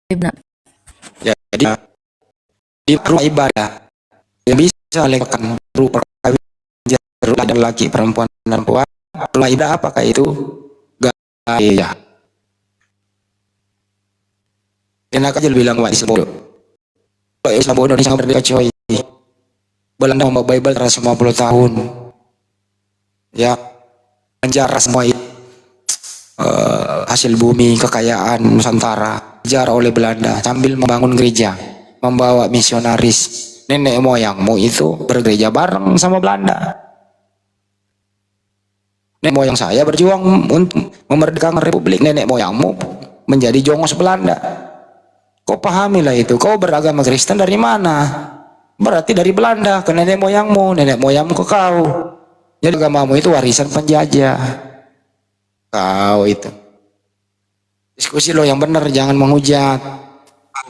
Benar. Jadi di rumah ibadah yang bisa lakukan berupa perkawinan laki perempuan dan perempuan. Rumah ibadah apakah itu? Gaya. Enak aja lu bilang Pak Islam bodoh. Kalau Islam bodoh Indonesia merdeka coy. Belanda mau Bible 150 tahun. Ya, penjara semua itu. Hasil bumi kekayaan Nusantara dijarah oleh Belanda sambil membangun gereja, membawa misionaris. Nenek moyangmu itu bergereja bareng sama Belanda. Nenek moyang saya berjuang untuk memerdekakan Republik. Nenek moyangmu menjadi jongos Belanda. Kau pahamilah itu. Kau beragama Kristen dari mana? Berarti dari Belanda ke nenek moyangmu ke kau. Jadi agamamu itu warisan penjajah. Kau itu diskusi lo yang benar, jangan menghujat.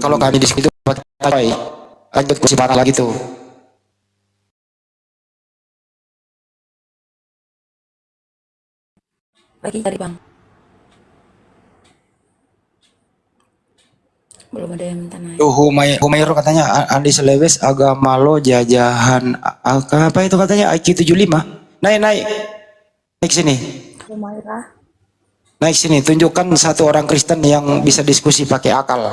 Kalau kami diskusi itu lanjut kursi patah lagi tuh. Lagi cari bang. Belum ada yang minta naik. Tuh Humayro katanya Andi Selewes agama lo jajahan apa itu katanya IQ 75. Naik sini. Humaira. Naik sini, tunjukkan satu orang Kristen yang bisa diskusi pakai akal.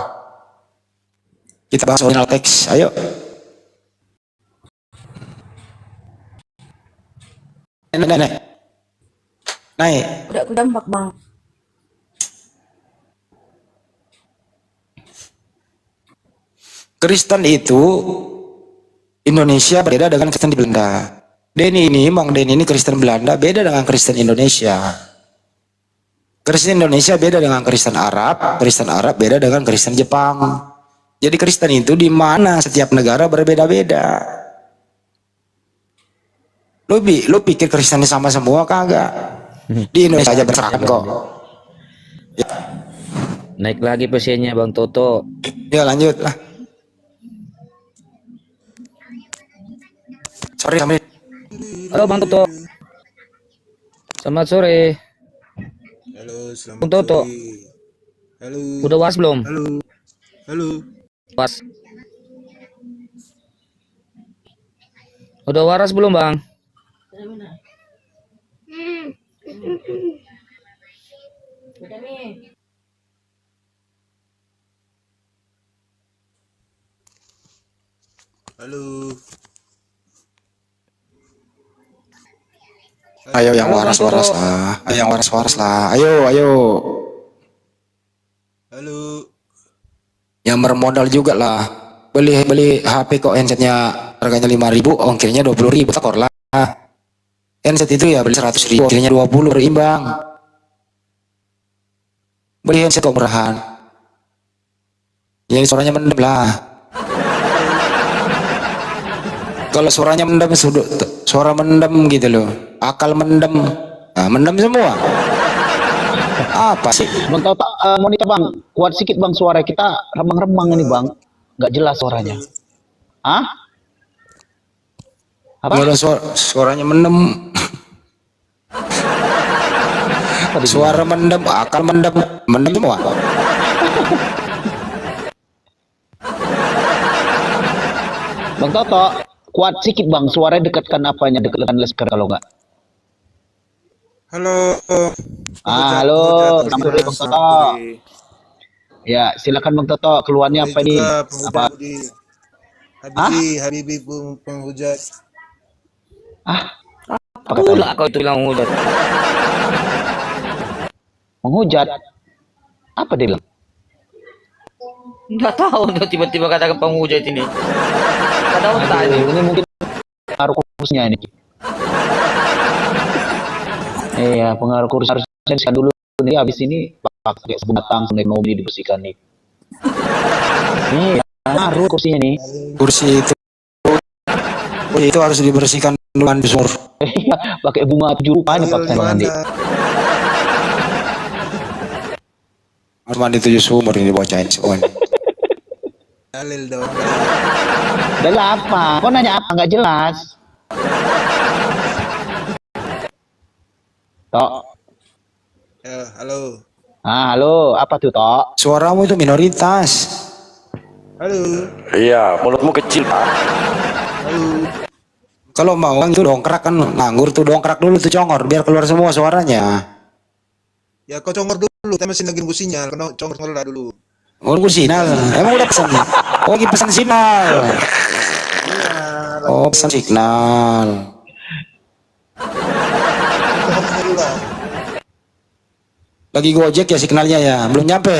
Kita bahas original teks, ayo. Naik. Udah aku dampak bang. Kristen itu Indonesia beda dengan Kristen di Belanda. Bang Denny ini Kristen Belanda beda dengan Kristen Indonesia. Kristen Indonesia beda dengan Kristen Arab beda dengan Kristen Jepang. Jadi Kristen itu di mana setiap negara berbeda-beda. Lu pikir Kristen sama semua kagak? Di Indonesia aja berserakan kok. Ya. Naik lagi pasiennya Bang Toto. Ya lanjut lah. Sorry kami. Halo Bang Toto. Selamat sore. Halo, selamat Bang Toto. sore. Halo. Udah was belum? Halo. Was. Udah waras belum Bang? Halo. Ayo yang waras-waras lah. Ayo yang waras-waras lah. Ayo. Halo. Yang bermodal juga lah. Beli HP kok handsetnya harganya 5.000, ongkirnya 20.000 takor lah. Handset itu ya beli 100.000, ongkirnya 20 berimbang. Beli handset kok murahan. Jadi suaranya mendem lah. Kalau suaranya mendem, suara mendem gitu loh. Akal mendem. Nah, mendem semua. Apa sih? Bang Toto, monitor bang, kuat sedikit bang suara kita remang-remang ini bang, nggak jelas suaranya. Hah? Apa? Kalau suaranya mendem. Suara mendem, akal mendem semua. Bang Toto, kuat sedikit bang, suaranya dekatkan apanya, dekatkan speaker kalau nggak. Halo. Halo, selamat sore Bang Toto. Ya, silakan Bang Toto, keluarnya apa ini? Apa? Habibi penghujat. Apa katanya? Kau itu bilang menghujat. Menghujat? Apa dia bilang? Nggak tahu tuh tiba-tiba kata penghujat ini. Nggak tahu tadi. Ini mungkin pengaruh kursusnya ini. Iya, pengaruh kursus harusnya dulu nih, habis ini pakai sabun batang sampai mobil dibersihkan nih. Nih, pengaruh kursinya nih. Kursi itu harus dibersihkan dulu di sumur. Pakai bunga 7 rupa nih pakai nanti. Harus mandi 7 sumur ini bocahin semua. Dalil dong. Dalil apa? Kau nanya apa? Nggak jelas. Tok. Ya, halo. Ah, halo, apa tuh, Tok? Suaramu itu minoritas. Halo. Iya, mulutmu kecil, Pak. Halo. Kalau mau itu dongkrak kan nganggur tuh, dongkrak dulu tuh congor biar keluar semua suaranya. Ya kau congor dulu, kita masih lagi nunggu sinyal. Kau congor dulu. Oh, nunggu sinyal. Emang udah pesan? Oh, lagi pesan sinyal. Iya, Oh, pesan signal. congor dulu lah. Lagi Gojek ya signalnya ya, belum nyampe.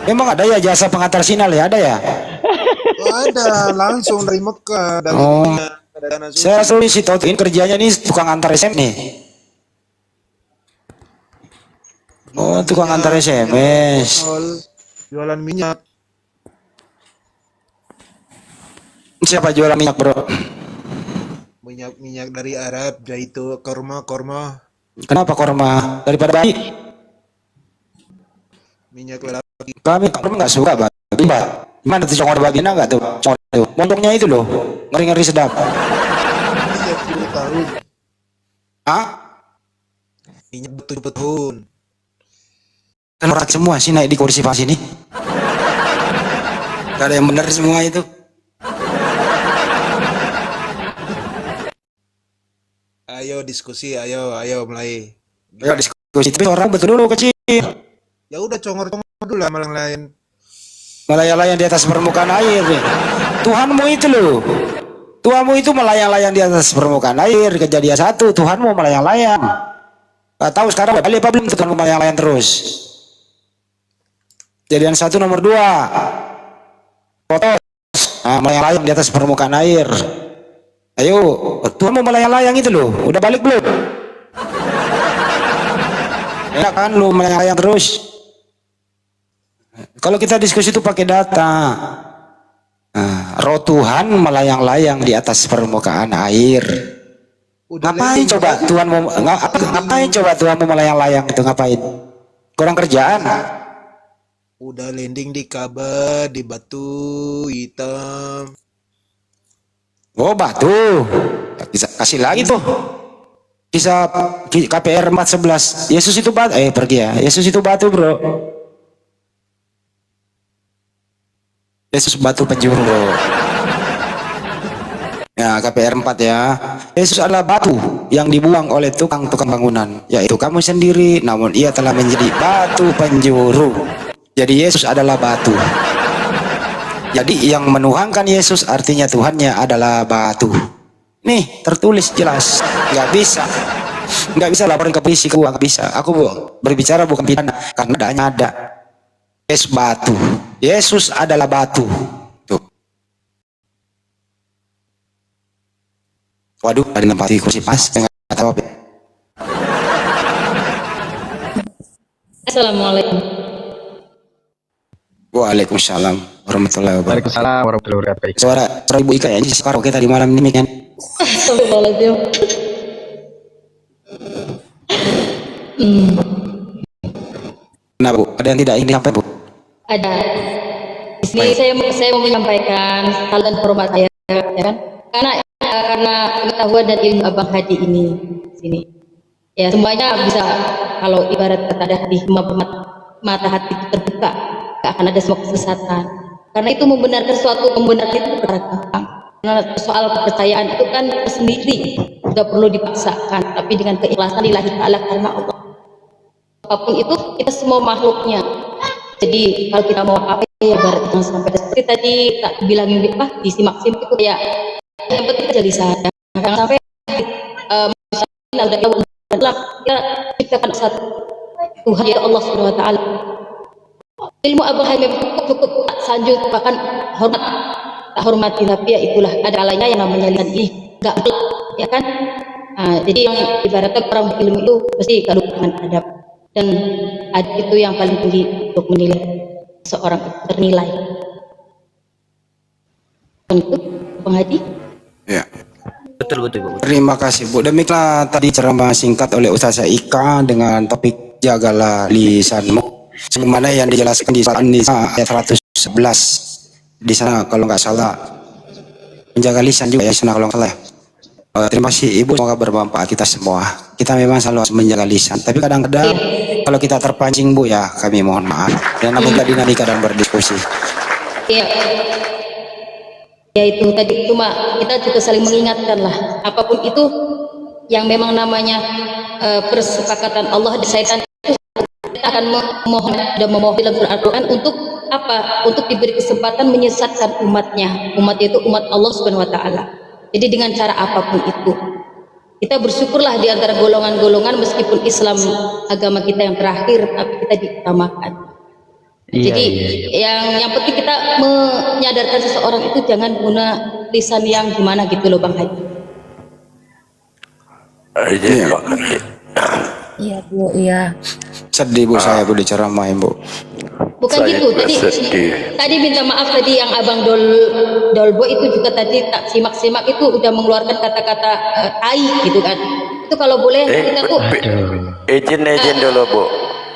Emang ada ya jasa pengantar sinyal ya, ada ya? Oh, ada langsung dari Mekah dari Oh. ada dana Saya suruh si Toto ini kerjanya nih tukang antar SM nih. Oh, tukang antar SMS. jualan minyak. Siapa jualan minyak, Bro? Minyak dari Arab, yaitu korma. Kenapa korma daripada babi? Minyak lelaki. Kami nggak suka babi, Pak. Gimana tuh congor babi enggak tuh? Congor tuh. Montongnya itu loh, ngeri-ngeri sedap. Minyak 10 tahun. Ah? Minyak 7 tahun. Kan orang semua sih naik di kursi pas ini. Gak ada yang benar semua itu. Ayo diskusi, ayo mulai. Ya diskusi, tapi orang betul dulu kecil. Ya udah congor dulu lah malang lain. Melayang-layang di atas permukaan air. Tuhanmu itu loh. Tuhanmu itu melayang-layang di atas permukaan air. Kejadian 1, Tuhanmu melayang-layang. Gak tahu sekarang balik apa belum Tuhanmu melayang-layang terus. Kejadian 1 nomor 2. Foto. Nah, melayang-layang di atas permukaan air. Ayo, Tuhanmu melayang-layang itu loh. Udah balik belum? Enak kan lu melayang-layang terus. Kalau kita diskusi itu pakai data. Nah, roh Tuhan melayang-layang di atas permukaan air. Udah Ngapain landing, coba Tuhan mau ngapain coba Tuhan mau melayang-layang itu ngapain? Kurang kerjaan. Udah landing di Ka'bah, di batu hitam. Oh, batu. Bisa kasih lagi tuh. Kisah KPR 4:11. Yesus itu batu. Pergi ya. Yesus itu batu, Bro. Yesus batu penjuru. Ya, KPR 4 ya. Yesus adalah batu yang dibuang oleh tukang-tukang bangunan, yaitu kamu sendiri, namun ia telah menjadi batu penjuru. Jadi Yesus adalah batu. Jadi yang menuhankan Yesus artinya Tuhannya adalah batu. Nih, tertulis jelas. Nggak bisa laporin ke polisi, nggak bisa. Aku berbicara bukan pidana, karena adanya ada. Yesus batu. Yesus adalah batu. Tuh. Waduh, ada nempati kursi pas. Nggak tahu apa. Assalamualaikum. Waalaikumsalam warahmatullahi wabarakatuh. Waalaikumsalam warahmatullahi wabarakatuh. Suara Ibu Ika ya, sekarang kita di malam ini kan. Astagfirullahaladzim. Nah, Bu, ada yang tidak ingin disampaikan, Bu? Ada. Di sini saya mau menyampaikan hal dan hormat saya, ya kan? Karena pengetahuan dan ilmu Abang Hadi ini sini. Ya semuanya bisa, kalau ibarat kata ada di mata hati itu terbuka, gak akan ada semua kesesatan. Karena itu membenarkan itu perkara gampang. Karena soal kepercayaan itu kan sendiri, tidak perlu dipaksakan, tapi dengan keikhlasan lillahi ta'ala karena Allah. Apapun itu kita semua makhluknya. Jadi kalau kita mau apa ya barat jangan sampai seperti tadi tak bilangin di si Maksim itu kayak yang penting jadi saya. Jangan sampai udah kita ciptakan satu Tuhan ya Allah Subhanahu wa taala. Ilmu Abang Hadi cukup sanjung, bahkan tak hormati, tapi ya itulah ada kalanya yang namanya lisan ini enggak ya kan. Jadi yang ibaratnya orang ilmu itu pasti gak lupa dengan adab, dan adab itu yang paling tinggi untuk menilai seorang ternilai. Dan itu Bang Hadi. Ya. Betul. Terima kasih, Bu. Demikianlah tadi ceramah singkat oleh Ustazah Ika dengan topik jagalah lisanmu. Sebagaimana yang dijelaskan di An-Nisa ayat 111. Di sana kalau nggak salah menjaga lisan juga ya, sana kalau nggak salah. Terima kasih Ibu, semoga bermanfaat kita semua. Kita memang selalu harus menjaga lisan, tapi kadang-kadang kalau kita terpancing Bu ya kami mohon maaf. Dan namanya dinamika dan berdiskusi. Iya. Ya itu tadi, cuma kita juga saling mengingatkan lah. Apapun itu yang memang namanya persepakatan Allah dan syaitan itu, kita akan memohon dan memohon dalam Al-Quran untuk apa? Untuk diberi kesempatan menyesatkan umatnya. Umatnya itu umat Allah Subhanahu Wa Taala. Jadi dengan cara apapun itu, kita bersyukurlah di antara golongan-golongan meskipun Islam agama kita yang terakhir, tapi kita diutamakan. Jadi yang penting kita menyadarkan seseorang itu jangan guna lisan yang gimana gitu loh Bang Haji. Iya Bu, iya. Sedih Bu saya Bu diceramain Bu. Bukan Saya gitu juga tadi. sedih. Tadi minta maaf tadi yang Abang Dolbo itu juga tadi tak simak-simak itu udah mengeluarkan kata-kata tai gitu kan. Itu kalau boleh kita tuh Izin dulu Bu.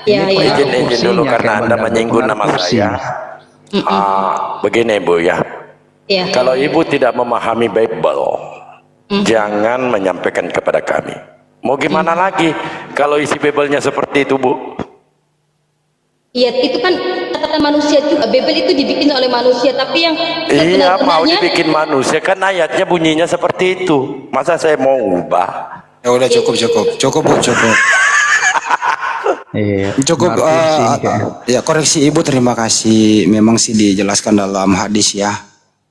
ya ya. Izin dulu karena Anda menyinggung nama saya. Begini Bu ya. Ya. Kalau Ibu tidak memahami Bible, jangan menyampaikan kepada kami. Mau gimana lagi kalau isi Bible-nya seperti itu Bu? Iya, itu kan kata manusia juga. Bible itu dibikin oleh manusia, tapi yang Iya, mau sebenar-benarnya dibikin manusia kan ayatnya bunyinya seperti itu. Masa saya mau ubah? Ya udah cukup Bu, cukup. Iya. Cukup ya koreksi Ibu, terima kasih. Memang sih dijelaskan dalam hadis ya.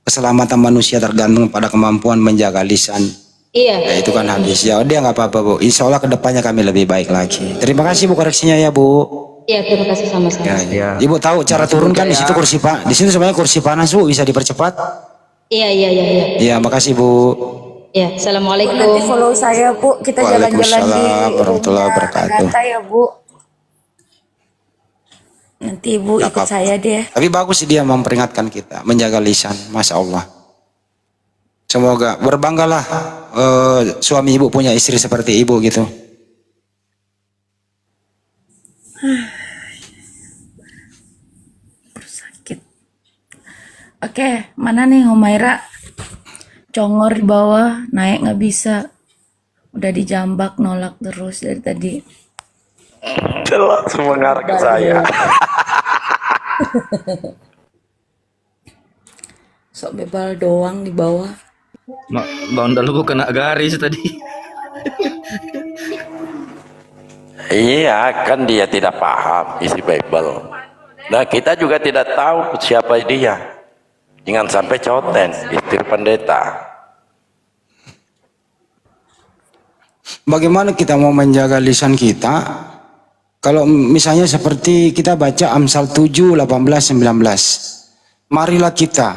Keselamatan manusia tergantung pada kemampuan menjaga lisan. iya. Ya itu kan hadis. Ya dia nggak apa-apa Bu. Insya Allah kedepannya kami lebih baik lagi. Terima kasih Bu koreksinya ya Bu. Iya, terima kasih sama-sama. Ya. Ibu tahu cara turun kan di situ kursi di sini sebenarnya kursi panas Bu, bisa dipercepat. Iya. Ya makasih Bu. Ya, assalamualaikum. Nanti follow saya Bu, kita jalan-jalan di Waalaikumsalam warahmatullahi rumah wabarakatuh. Agatha ya Bu. Nanti Ibu Nggak ikut apa-apa. saya deh. Tapi bagus sih dia memperingatkan kita menjaga lisan, masya Allah. Semoga berbanggalah suami Ibu punya istri seperti Ibu gitu. Sakit. Oke, mana nih Humaira? Congor di bawah, naik nggak bisa. Udah dijambak, nolak terus dari tadi. Jelas mengarah ke saya. Sok bebal doang di bawah. Bang Dalbo kena garis tadi. Iya, kan dia tidak paham isi Bible. Nah, kita juga tidak tahu siapa dia. Jangan sampai coten, istri pendeta. Bagaimana kita mau menjaga lisan kita? Kalau misalnya seperti kita baca Amsal 7, 18, 19. Marilah kita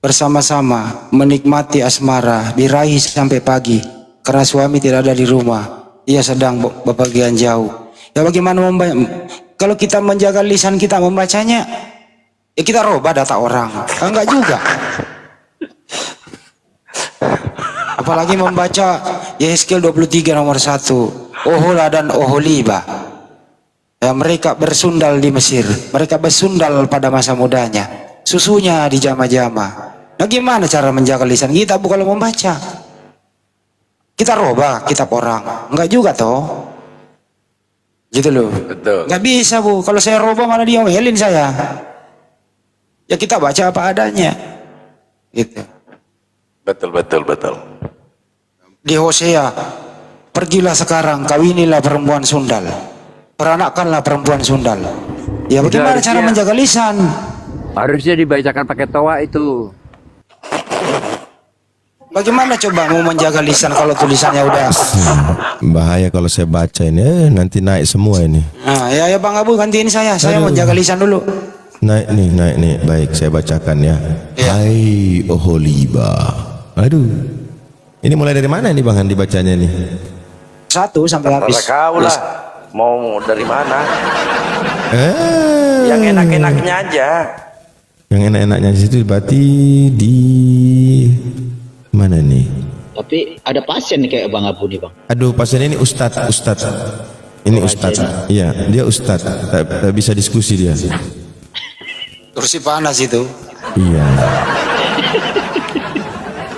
bersama-sama menikmati asmara, diraih sampai pagi. Karena suami tidak ada di rumah, ia sedang bepergian jauh. Ya bagaimana kalau kita menjaga lisan kita membacanya, ya kita roba data orang. Enggak juga. Apalagi membaca Yehezkiel 23 nomor 1. Ohola dan Oholiba. Ya, mereka bersundal di Mesir. Mereka bersundal pada masa mudanya. Susunya di jama-jama. Nah gimana cara menjaga lisan kita Bu kalau membaca? Kita roba kitab orang. Enggak juga toh. Gitu loh. Betul. Enggak bisa Bu. Kalau saya roba malah dia ngomelin saya. Ya kita baca apa adanya. Gitu. Betul. Di Hosea, pergilah sekarang, kawinilah perempuan sundal, peranakkanlah perempuan sundal. Ya bagaimana cara menjaga lisan? Harusnya dibacakan pakai toa itu. Bagaimana coba mau menjaga lisan kalau tulisannya udah Bahaya kalau saya baca ini, nanti naik semua ini. Nah, ya Bang Abu gantiin saya menjaga lisan dulu. Naik nih. Baik, saya bacakan ya. Ya. Hai Oholiba. Aduh. Ini mulai dari mana nih Bang Han dibacanya nih? 1 sampai habis. Kau lah. Mau dari mana? Eh. Yang enak-enaknya aja. Yang enak-enaknya di situ berarti di mana nih? Tapi ada pasien nih kayak Bang Abu nih Bang. Aduh, pasien ini Ustadz. Ini Ustadz. Iya, dia Ustadz. Tak bisa diskusi dia. Kursi panas itu. Iya.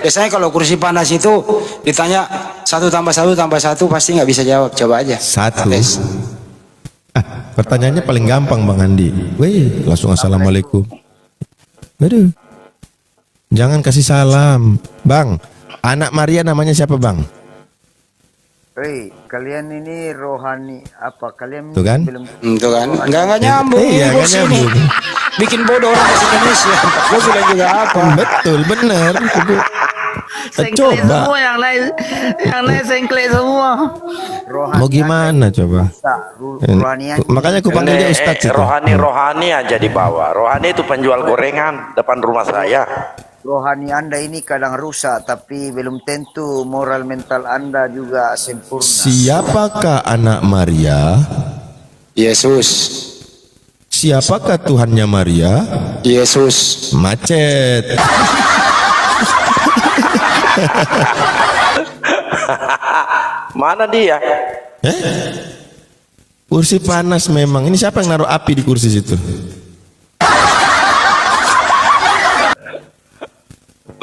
Biasanya kalau kursi panas itu ditanya 1 tambah 1 tambah 1 pasti nggak bisa jawab. Coba aja. 1. Tes. Pertanyaannya paling gampang Bang Andi. Wih, langsung assalamualaikum. Aduh. Jangan kasih salam. Bang, anak Maria namanya siapa Bang? Hei, kalian ini rohani apa? Kalian Tuh kan? belum Tuh kan? Nggak nyambung. Iya, nggak Bos ini. nyambung. Bikin bodoh orang bahasa Indonesia. Gue bilang juga apa? Betul, benar. Sengkle Coba. semua yang lain sengkle semua. rohani? Mau gimana coba? Rohanian. Makanya aku panggil dia Ustaz itu. Rohani aja dibawa. Rohani itu penjual gorengan depan rumah saya. Rohani Anda ini kadang rusak, tapi belum tentu moral mental Anda juga sempurna. Siapakah anak Maria? Yesus. Siapakah Tuhannya Maria? Yesus. Macet. Mana dia? Kursi panas memang. Ini siapa yang naruh api di kursi situ?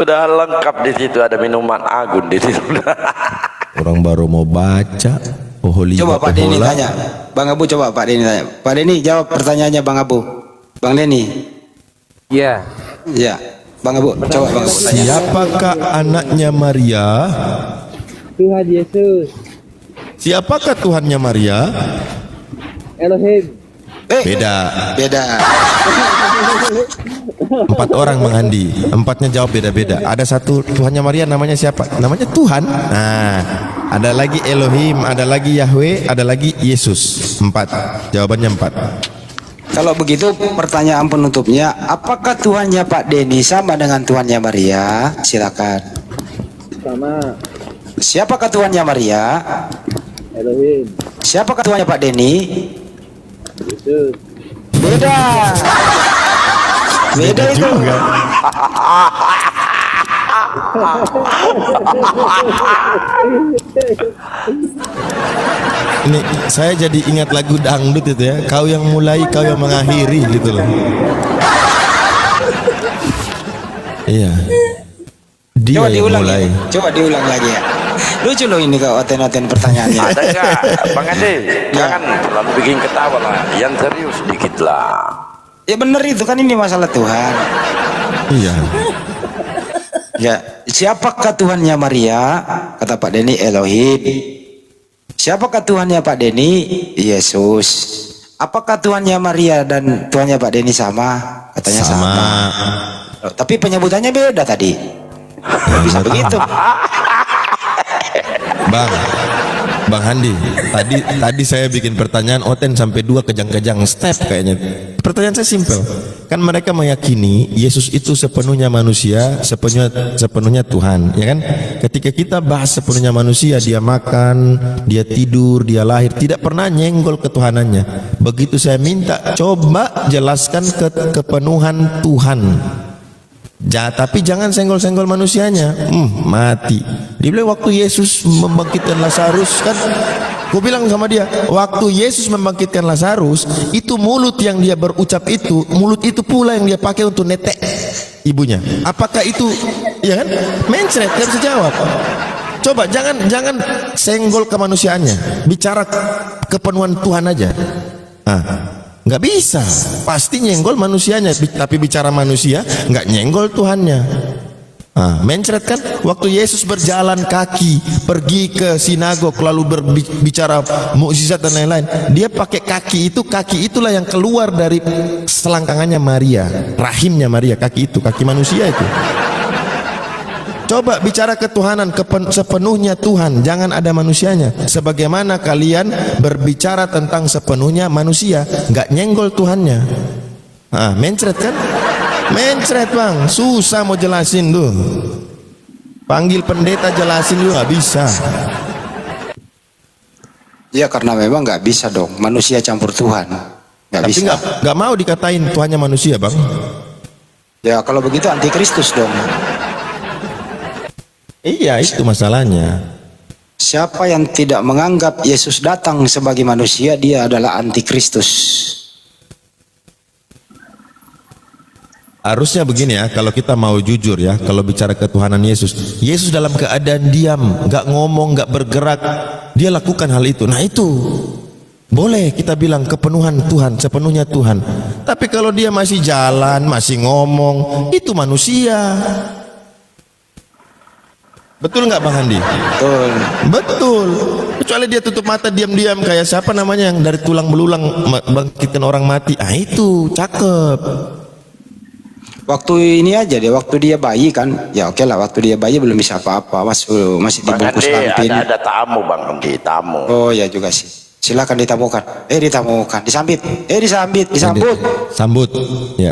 Udah lengkap di situ, ada minuman agun di situ. Orang baru mau baca. Coba Pak Denny tanya. Bang Abu coba Pak Denny tanya. Pak Denny jawab pertanyaannya Bang Abu. Bang Denny. Iya. Iya. Bang Abu, coba Bang Abu tanya. Siapakah anaknya Maria? Tuhan Yesus. Siapakah Tuhannya Maria? Elohim. Beda. Beda. 4 orang Bang Andi. 4-nya jawab beda-beda. Ada satu Tuhannya Maria namanya siapa? Namanya Tuhan. Nah, ada lagi Elohim, ada lagi Yahweh, ada lagi Yesus. 4. Jawabannya 4. Kalau begitu pertanyaan penutupnya, apakah Tuhannya Pak Denny sama dengan Tuhannya Maria? Silakan. Sama. Siapakah Tuhannya Maria? Elohim. Siapakah Tuhannya Pak Denny? Yesus. Beda. Beda itu. Juga. Ini saya jadi ingat lagu dangdut itu ya. Kau yang mulai, kau yang mengakhiri gitu loh. Iya. Dia Coba yang diulang mulai. ya. Coba diulang lagi ya. Lucu loh ini kau oten-oten pertanyaannya. Ada nggak, Bang Ade? Jangan selalu bikin ketawa lah. Yang serius sedikit lah. Ya bener itu kan ini masalah Tuhan. Iya. Ya, siapakah Tuhannya Maria? Kata Pak Denny Elohim. Siapakah Tuhannya Pak Denny? Yesus. Apakah Tuhannya Maria dan Tuhannya Pak Denny sama? Katanya sama. Oh, tapi penyebutannya beda tadi. Nggak bisa begitu. Bang Handi, tadi saya bikin pertanyaan Oten sampai 2 kejang-kejang step kayaknya. Pertanyaan saya simpel. Kan mereka meyakini Yesus itu sepenuhnya manusia, sepenuhnya Tuhan, ya kan? Ketika kita bahas sepenuhnya manusia, dia makan, dia tidur, dia lahir, tidak pernah nyenggol ketuhanannya. Begitu saya minta, coba jelaskan kepenuhan Tuhan. Tapi jangan senggol-senggol manusianya. Mati. Dia bilang waktu Yesus membangkitkan Lazarus kan, gue bilang sama dia, waktu Yesus membangkitkan Lazarus, itu mulut yang dia berucap itu, mulut itu pula yang dia pakai untuk netek ibunya. Apakah itu, ya kan? Mencret, dia bisa jawab. Coba jangan senggol kemanusiaannya, bicara kepenuhan Tuhan aja. Nggak bisa, pasti nyenggol manusianya, tapi bicara manusia nggak nyenggol Tuhannya. Mencret kan, waktu Yesus berjalan kaki pergi ke sinagog lalu berbicara mukjizat dan lain-lain, dia pakai kaki itulah yang keluar dari selangkangannya Maria, rahimnya Maria, kaki manusia itu. Coba bicara ketuhanan, sepenuhnya Tuhan, jangan ada manusianya. Sebagaimana kalian berbicara tentang sepenuhnya manusia, nggak nyenggol Tuhannya. Mencret kan? Mencret bang, susah mau jelasin tuh. Panggil pendeta jelasin lu nggak bisa. Ya karena memang nggak bisa dong, manusia campur Tuhan, nggak bisa. Tapi nggak mau dikatain Tuhannya manusia bang. Ya kalau begitu antikristus dong. Iya itu masalahnya. Siapa yang tidak menganggap Yesus datang sebagai manusia, dia adalah antikristus. Harusnya begini ya, kalau kita mau jujur ya, kalau bicara ketuhanan Yesus, Yesus dalam keadaan diam, nggak ngomong, nggak bergerak, dia lakukan hal itu. Nah itu boleh kita bilang kepenuhan Tuhan, sepenuhnya Tuhan. Tapi kalau dia masih jalan, masih ngomong, itu manusia. Betul nggak Bang Andi? Betul. Betul. Kecuali dia tutup mata diam-diam kayak siapa namanya yang dari tulang belulang bangkitin orang mati. Ah itu cakep. Waktu ini aja deh, waktu dia bayi kan, ya oke lah, waktu dia bayi belum bisa apa-apa, masih Bang dibungkus Andi, lampin. ada tamu Bang Andi, tamu. Oh ya juga sih. Silakan ditamukan. Ditamukan, disambit. Disambut. Sambut. Ya.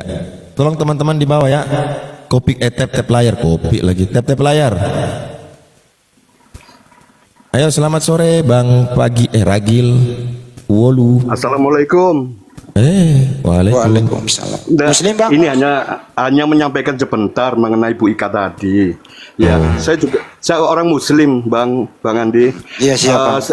Tolong teman-teman di bawah ya. Kopi tap layar, kopi lagi. Tap layar. Ayo selamat sore Bang Ragil. Wolu. Assalamualaikum. Waalaikumsalam. Muslim Bang? Ini hanya menyampaikan sebentar mengenai Bu Ika tadi. Ya, saya orang Muslim, Bang Andi. Iya siapa?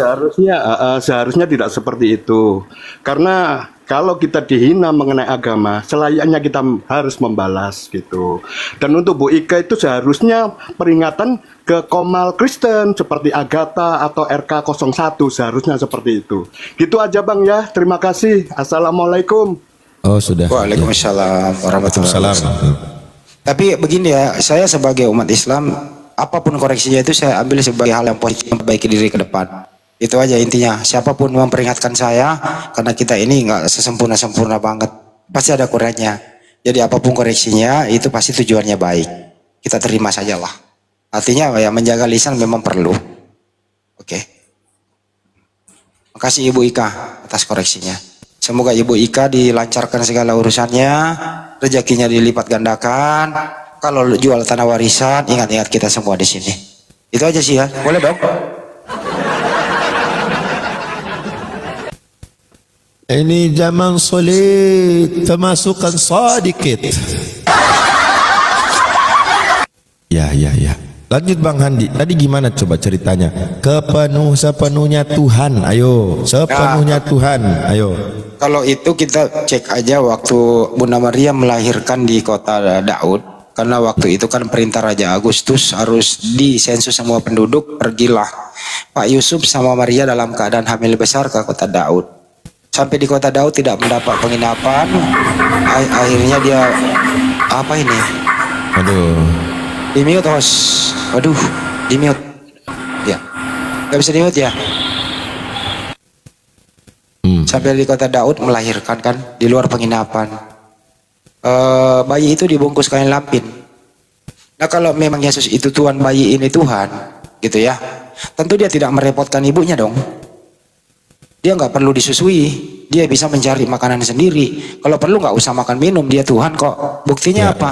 Seharusnya tidak seperti itu. Karena kalau kita dihina mengenai agama, selayaknya kita harus membalas gitu. Dan untuk Bu Ika itu seharusnya peringatan ke Komal Kristen seperti Agatha atau RK01, seharusnya seperti itu. Gitu aja Bang ya. Terima kasih. Assalamualaikum. Oh sudah. Waalaikumsalam warahmatullahi wabarakatuh. Tapi begini ya, saya sebagai umat Islam, apapun koreksinya itu saya ambil sebagai hal yang positif, memperbaiki diri ke depan. Itu aja intinya. Siapapun memperingatkan saya, karena kita ini nggak sesempurna banget, pasti ada kurangnya. Jadi apapun koreksinya itu pasti tujuannya baik. Kita terima sajalah. Artinya ya menjaga lisan memang perlu. Oke. Makasih Ibu Ika atas koreksinya. Semoga Ibu Ika dilancarkan segala urusannya, rezekinya dilipat gandakan. Kalau jual tanah warisan, ingat-ingat kita semua di sini. Itu aja sih ya. Boleh dong? Ini zaman sulit, termasukkan sedikit. Ya. Lanjut Bang Handi. Tadi gimana coba ceritanya? Sepenuhnya Tuhan. Ayo, sepenuhnya Tuhan. Ayo. Kalau itu kita cek aja waktu Bunda Maria melahirkan di kota Daud. Karena waktu itu kan perintah Raja Agustus harus disensus semua penduduk. Pergilah Pak Yusuf sama Maria dalam keadaan hamil besar ke kota Daud. Sampai di kota Daud tidak mendapat penginapan. Akhirnya dia apa ini? Aduh. Di mute host. Waduh, di mute. Ya. Gak bisa di mute ya. Sampai di kota Daud melahirkan kan di luar penginapan. Bayi itu dibungkus kain lapin. Nah kalau memang Yesus itu Tuhan, bayi ini Tuhan, gitu ya. Tentu dia tidak merepotkan ibunya dong. Dia nggak perlu disusui, dia bisa mencari makanan sendiri. Kalau perlu nggak usah makan minum, dia Tuhan kok. Buktinya apa?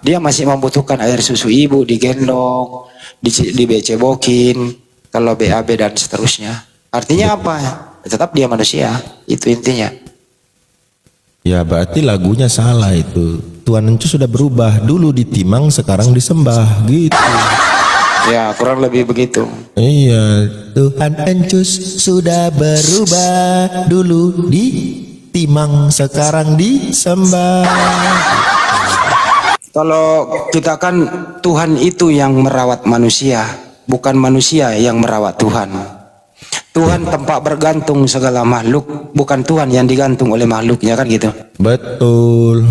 Dia masih membutuhkan air susu ibu, digendong, dibecebokin, kalau BAB dan seterusnya. Artinya apa? Tetap dia manusia, itu intinya. Ya berarti lagunya salah itu. Tuhan Encus sudah berubah, dulu ditimang sekarang disembah gitu. Ya kurang lebih begitu. Iya, Tuhan Encus sudah berubah, dulu ditimang sekarang disembah. Kalau kita kan Tuhan itu yang merawat manusia, bukan manusia yang merawat Tuhan. Tuhan tempat bergantung segala makhluk, bukan Tuhan yang digantung oleh makhluknya, kan gitu. Betul.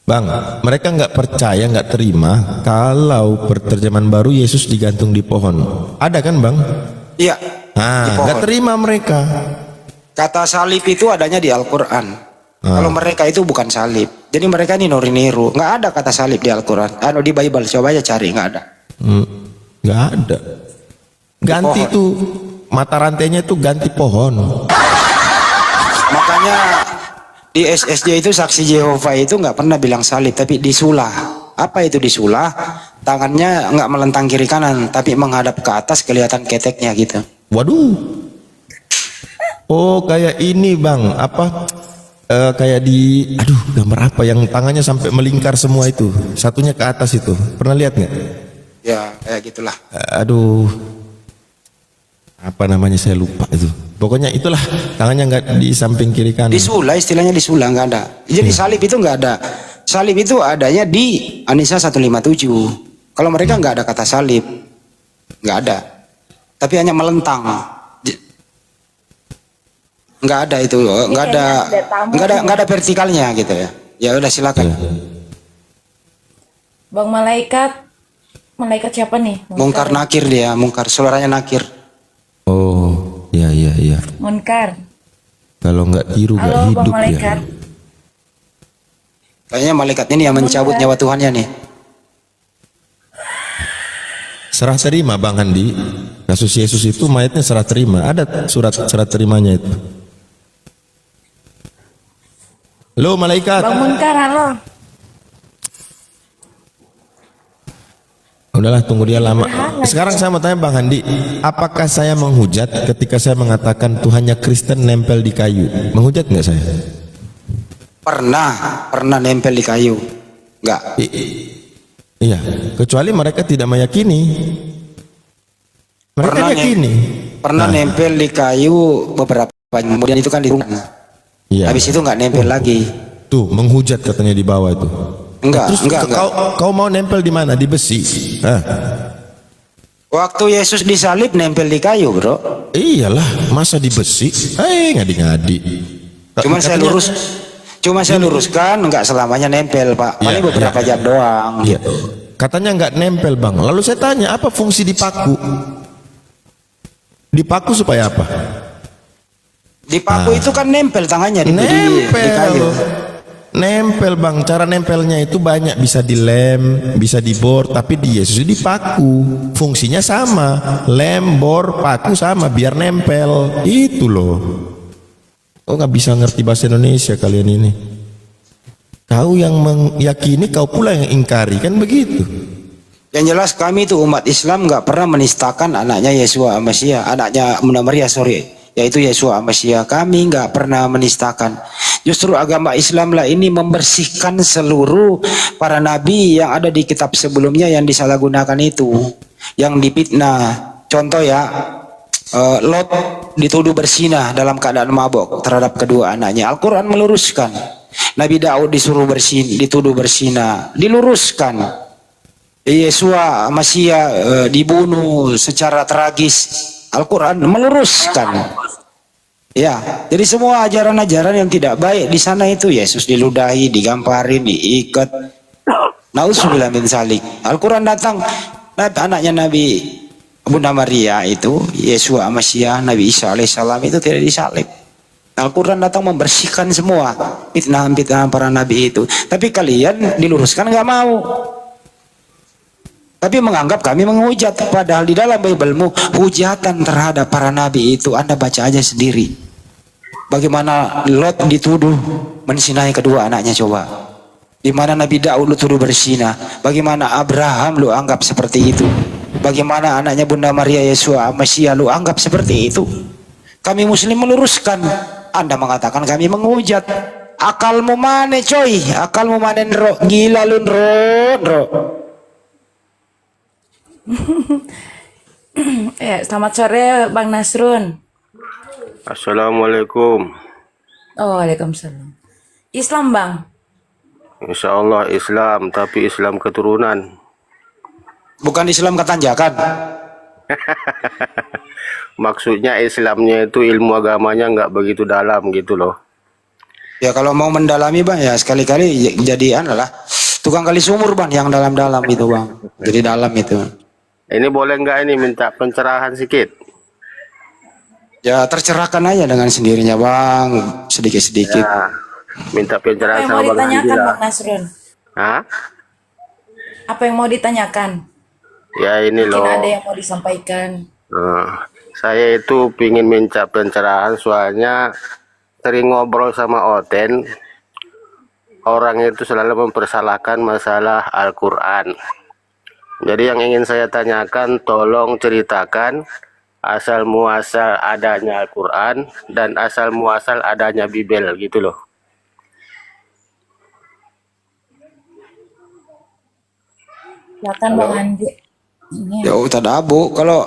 Bang, mereka nggak percaya, nggak terima kalau perterjemahan baru Yesus digantung di pohon. Ada kan Bang? Iya. Nah, nggak terima mereka. Kata salib itu adanya di Al-Quran. Kalau mereka itu bukan salib. Jadi mereka ini niru. Nggak ada kata salib di Al-Quran. Di Bible, coba aja cari, nggak ada. Nggak ada. Ganti tuh mata rantainya tuh ganti pohon. Makanya di SSJ itu saksi Jehovah itu nggak pernah bilang salib, tapi disulah. Apa itu disulah? Tangannya nggak melentang kiri kanan, tapi menghadap ke atas, kelihatan keteknya gitu. Waduh. Oh kayak ini Bang, apa? Kayak di, gambar apa yang tangannya sampai melingkar semua itu, satunya ke atas itu. Pernah lihat nggak? Ya kayak gitulah. Apa namanya saya lupa itu. Pokoknya itulah, tangannya nggak di samping kiri kanan. Disulah, istilahnya disulah, nggak ada. Jadi salib itu nggak ada. Salib itu adanya di An-Nisa 157. Kalau mereka nggak ada kata salib, nggak ada. Tapi hanya melentang. Nggak ada itu, nggak ada vertikalnya gitu ya. Ya udah silakan. Bang malaikat siapa nih? Mungkar Nakir dia, Mungkar suaranya Nakir. Oh, iya. Munkar. Kalau nggak tiru nggak Halo Bang hidup malaikat. ya. Kayaknya malaikat ini yang mencabut nyawa Tuhannya nih. Serah terima Bang Handi. Kasus Yesus itu mayatnya serah terima. Ada surat serah terimanya itu. Halo malaikat. Bang Munkar, halo. Udahlah tunggu dia lama. Sekarang saya mau tanya Bang Handi, apakah saya menghujat ketika saya mengatakan Tuhannya Kristen nempel di kayu? Menghujat nggak saya? Pernah nempel di kayu. Enggak. Iya, kecuali mereka tidak meyakini. Mereka yakini. Pernah nempel di kayu beberapa, kemudian itu kan dirungkan. Iya. Habis itu nggak nempel lagi. Tuh, menghujat katanya di bawah itu. Enggak, Terus enggak. Kau mau nempel di mana? Di besi. Hah? Waktu Yesus disalib nempel di kayu, bro. Iyalah, masa di besi? Ngadi-ngadi. Cuma saya luruskan, enggak selamanya nempel, Pak. Paling beberapa jam doang. Iya. Katanya nggak nempel, Bang. Lalu saya tanya, apa fungsi dipaku? Dipaku supaya apa? Dipaku itu kan nempel tangannya di kayu. Nempel Bang, cara nempelnya itu banyak, bisa dilem, bisa dibor, tapi di Yesus dipaku. Fungsinya sama, lem, bor, paku sama, biar nempel. Itu loh. Oh nggak bisa ngerti bahasa Indonesia kalian ini. Kau yang meyakini, kau pula yang ingkari, kan begitu. Yang jelas kami itu umat Islam nggak pernah menistakan anaknya Yesua Masia, anaknya Bunda Maria, yaitu Yesua Masia. Kami nggak pernah menistakan. Justru agama Islam lah ini membersihkan seluruh para nabi yang ada di kitab sebelumnya yang disalahgunakan itu, yang dipitnah. Contoh ya, Lot dituduh bersinah dalam keadaan mabok terhadap kedua anaknya. Al-Quran meluruskan. Nabi Daud dituduh bersinah, diluruskan. Yesua Masia dibunuh secara tragis. Al-Quran meluruskan. Ya, jadi semua ajaran-ajaran yang tidak baik di sana itu Yesus diludahi, digamparin, diikat. Nauzubillah min zalik. Al-Quran datang, anaknya Nabi Bunda Maria itu, Yesua Masia, Nabi Isa alaihissalam itu tidak disalib. Al-Quran datang membersihkan semua fitnah-fitnah para nabi itu. Tapi kalian diluruskan nggak mau. Tapi menganggap kami menghujat, padahal di dalam Biblemu hujatan terhadap para nabi itu Anda baca aja sendiri. Bagaimana Lot dituduh mensinahi kedua anaknya, coba. Di mana Nabi Daud lu tuduh bersinah, bagaimana Abraham lu anggap seperti itu. Bagaimana anaknya Bunda Maria Yesua Masia lu anggap seperti itu. Kami muslim meluruskan, Anda mengatakan kami menghujat. Akalmu mana coy? Akalmu mana nro? Gila lu nro. Ya, selamat sore Bang Nasrun. Assalamualaikum. Oh, waalaikumsalam. Islam Bang? Insya Allah Islam, tapi Islam keturunan. Bukan Islam ketanjakan. Maksudnya Islamnya itu ilmu agamanya nggak begitu dalam gitu loh. Ya kalau mau mendalami Bang ya sekali-kali jadi adalah tukang kali sumur Bang yang dalam-dalam itu Bang. Jadi dalam itu. Ini boleh nggak ini minta pencerahan sedikit? Ya tercerahkan aja dengan sendirinya Bang, sedikit-sedikit. Ya, minta pencerahan Apa yang mau sama Bang Andi ditanyakan lah. Bang Nasrun? Hah? Apa yang mau ditanyakan? Ya ini Mungkin loh. ada yang mau disampaikan. Saya itu pingin minta pencerahan soalnya sering ngobrol sama Oten. Orang itu selalu mempersalahkan masalah Al-Quran. Jadi yang ingin saya tanyakan, tolong ceritakan asal muasal adanya Al-Quran dan asal muasal adanya Bibel gitu loh. Silakan Bang Andi. Ya tadabu kalau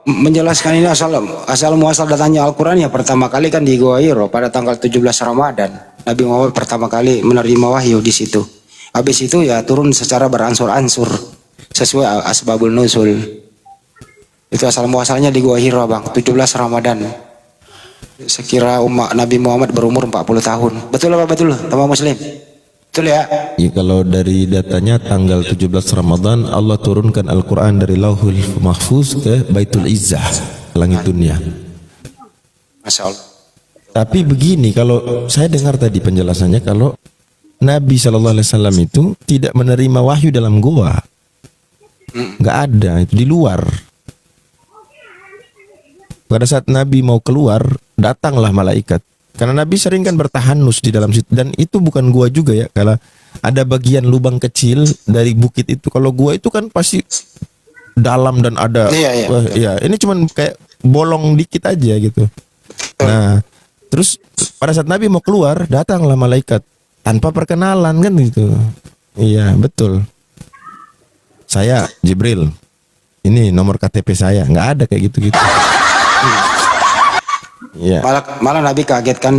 menjelaskan ini asal muasal datanya Al-Quran ya pertama kali kan di Gua Hiro pada tanggal 17 Ramadan. Nabi Muhammad pertama kali menerima wahyu di situ. Habis itu ya turun secara beransur-ansur sesuai asbabul nuzul. Itu asal muasalnya di Gua Hira bang, 17 Ramadan. Sekira umat Nabi Muhammad berumur 40 tahun. Betul apa betul teman muslim? Betul ya? Ya, kalau dari datanya tanggal 17 Ramadan Allah turunkan Al-Quran dari Lauhul Mahfuz ke Baitul Izzah, langit dunia. Masya Allah. Tapi begini, kalau saya dengar tadi penjelasannya, kalau Nabi SAW itu tidak menerima wahyu dalam gua, nggak ada, itu di luar. Pada saat Nabi mau keluar, datanglah malaikat. Karena Nabi sering kan bertahanus di dalam situ, dan itu bukan gua juga ya. Kalau ada bagian lubang kecil dari bukit itu, kalau gua itu kan pasti dalam dan ada. Iya. Ini cuman kayak bolong dikit aja gitu. Nah, terus pada saat Nabi mau keluar, datanglah malaikat tanpa perkenalan kan gitu. Iya, betul. Saya Jibril. Ini nomor KTP saya. Nggak ada kayak gitu-gitu. Iya. Malah Nabi kaget kan?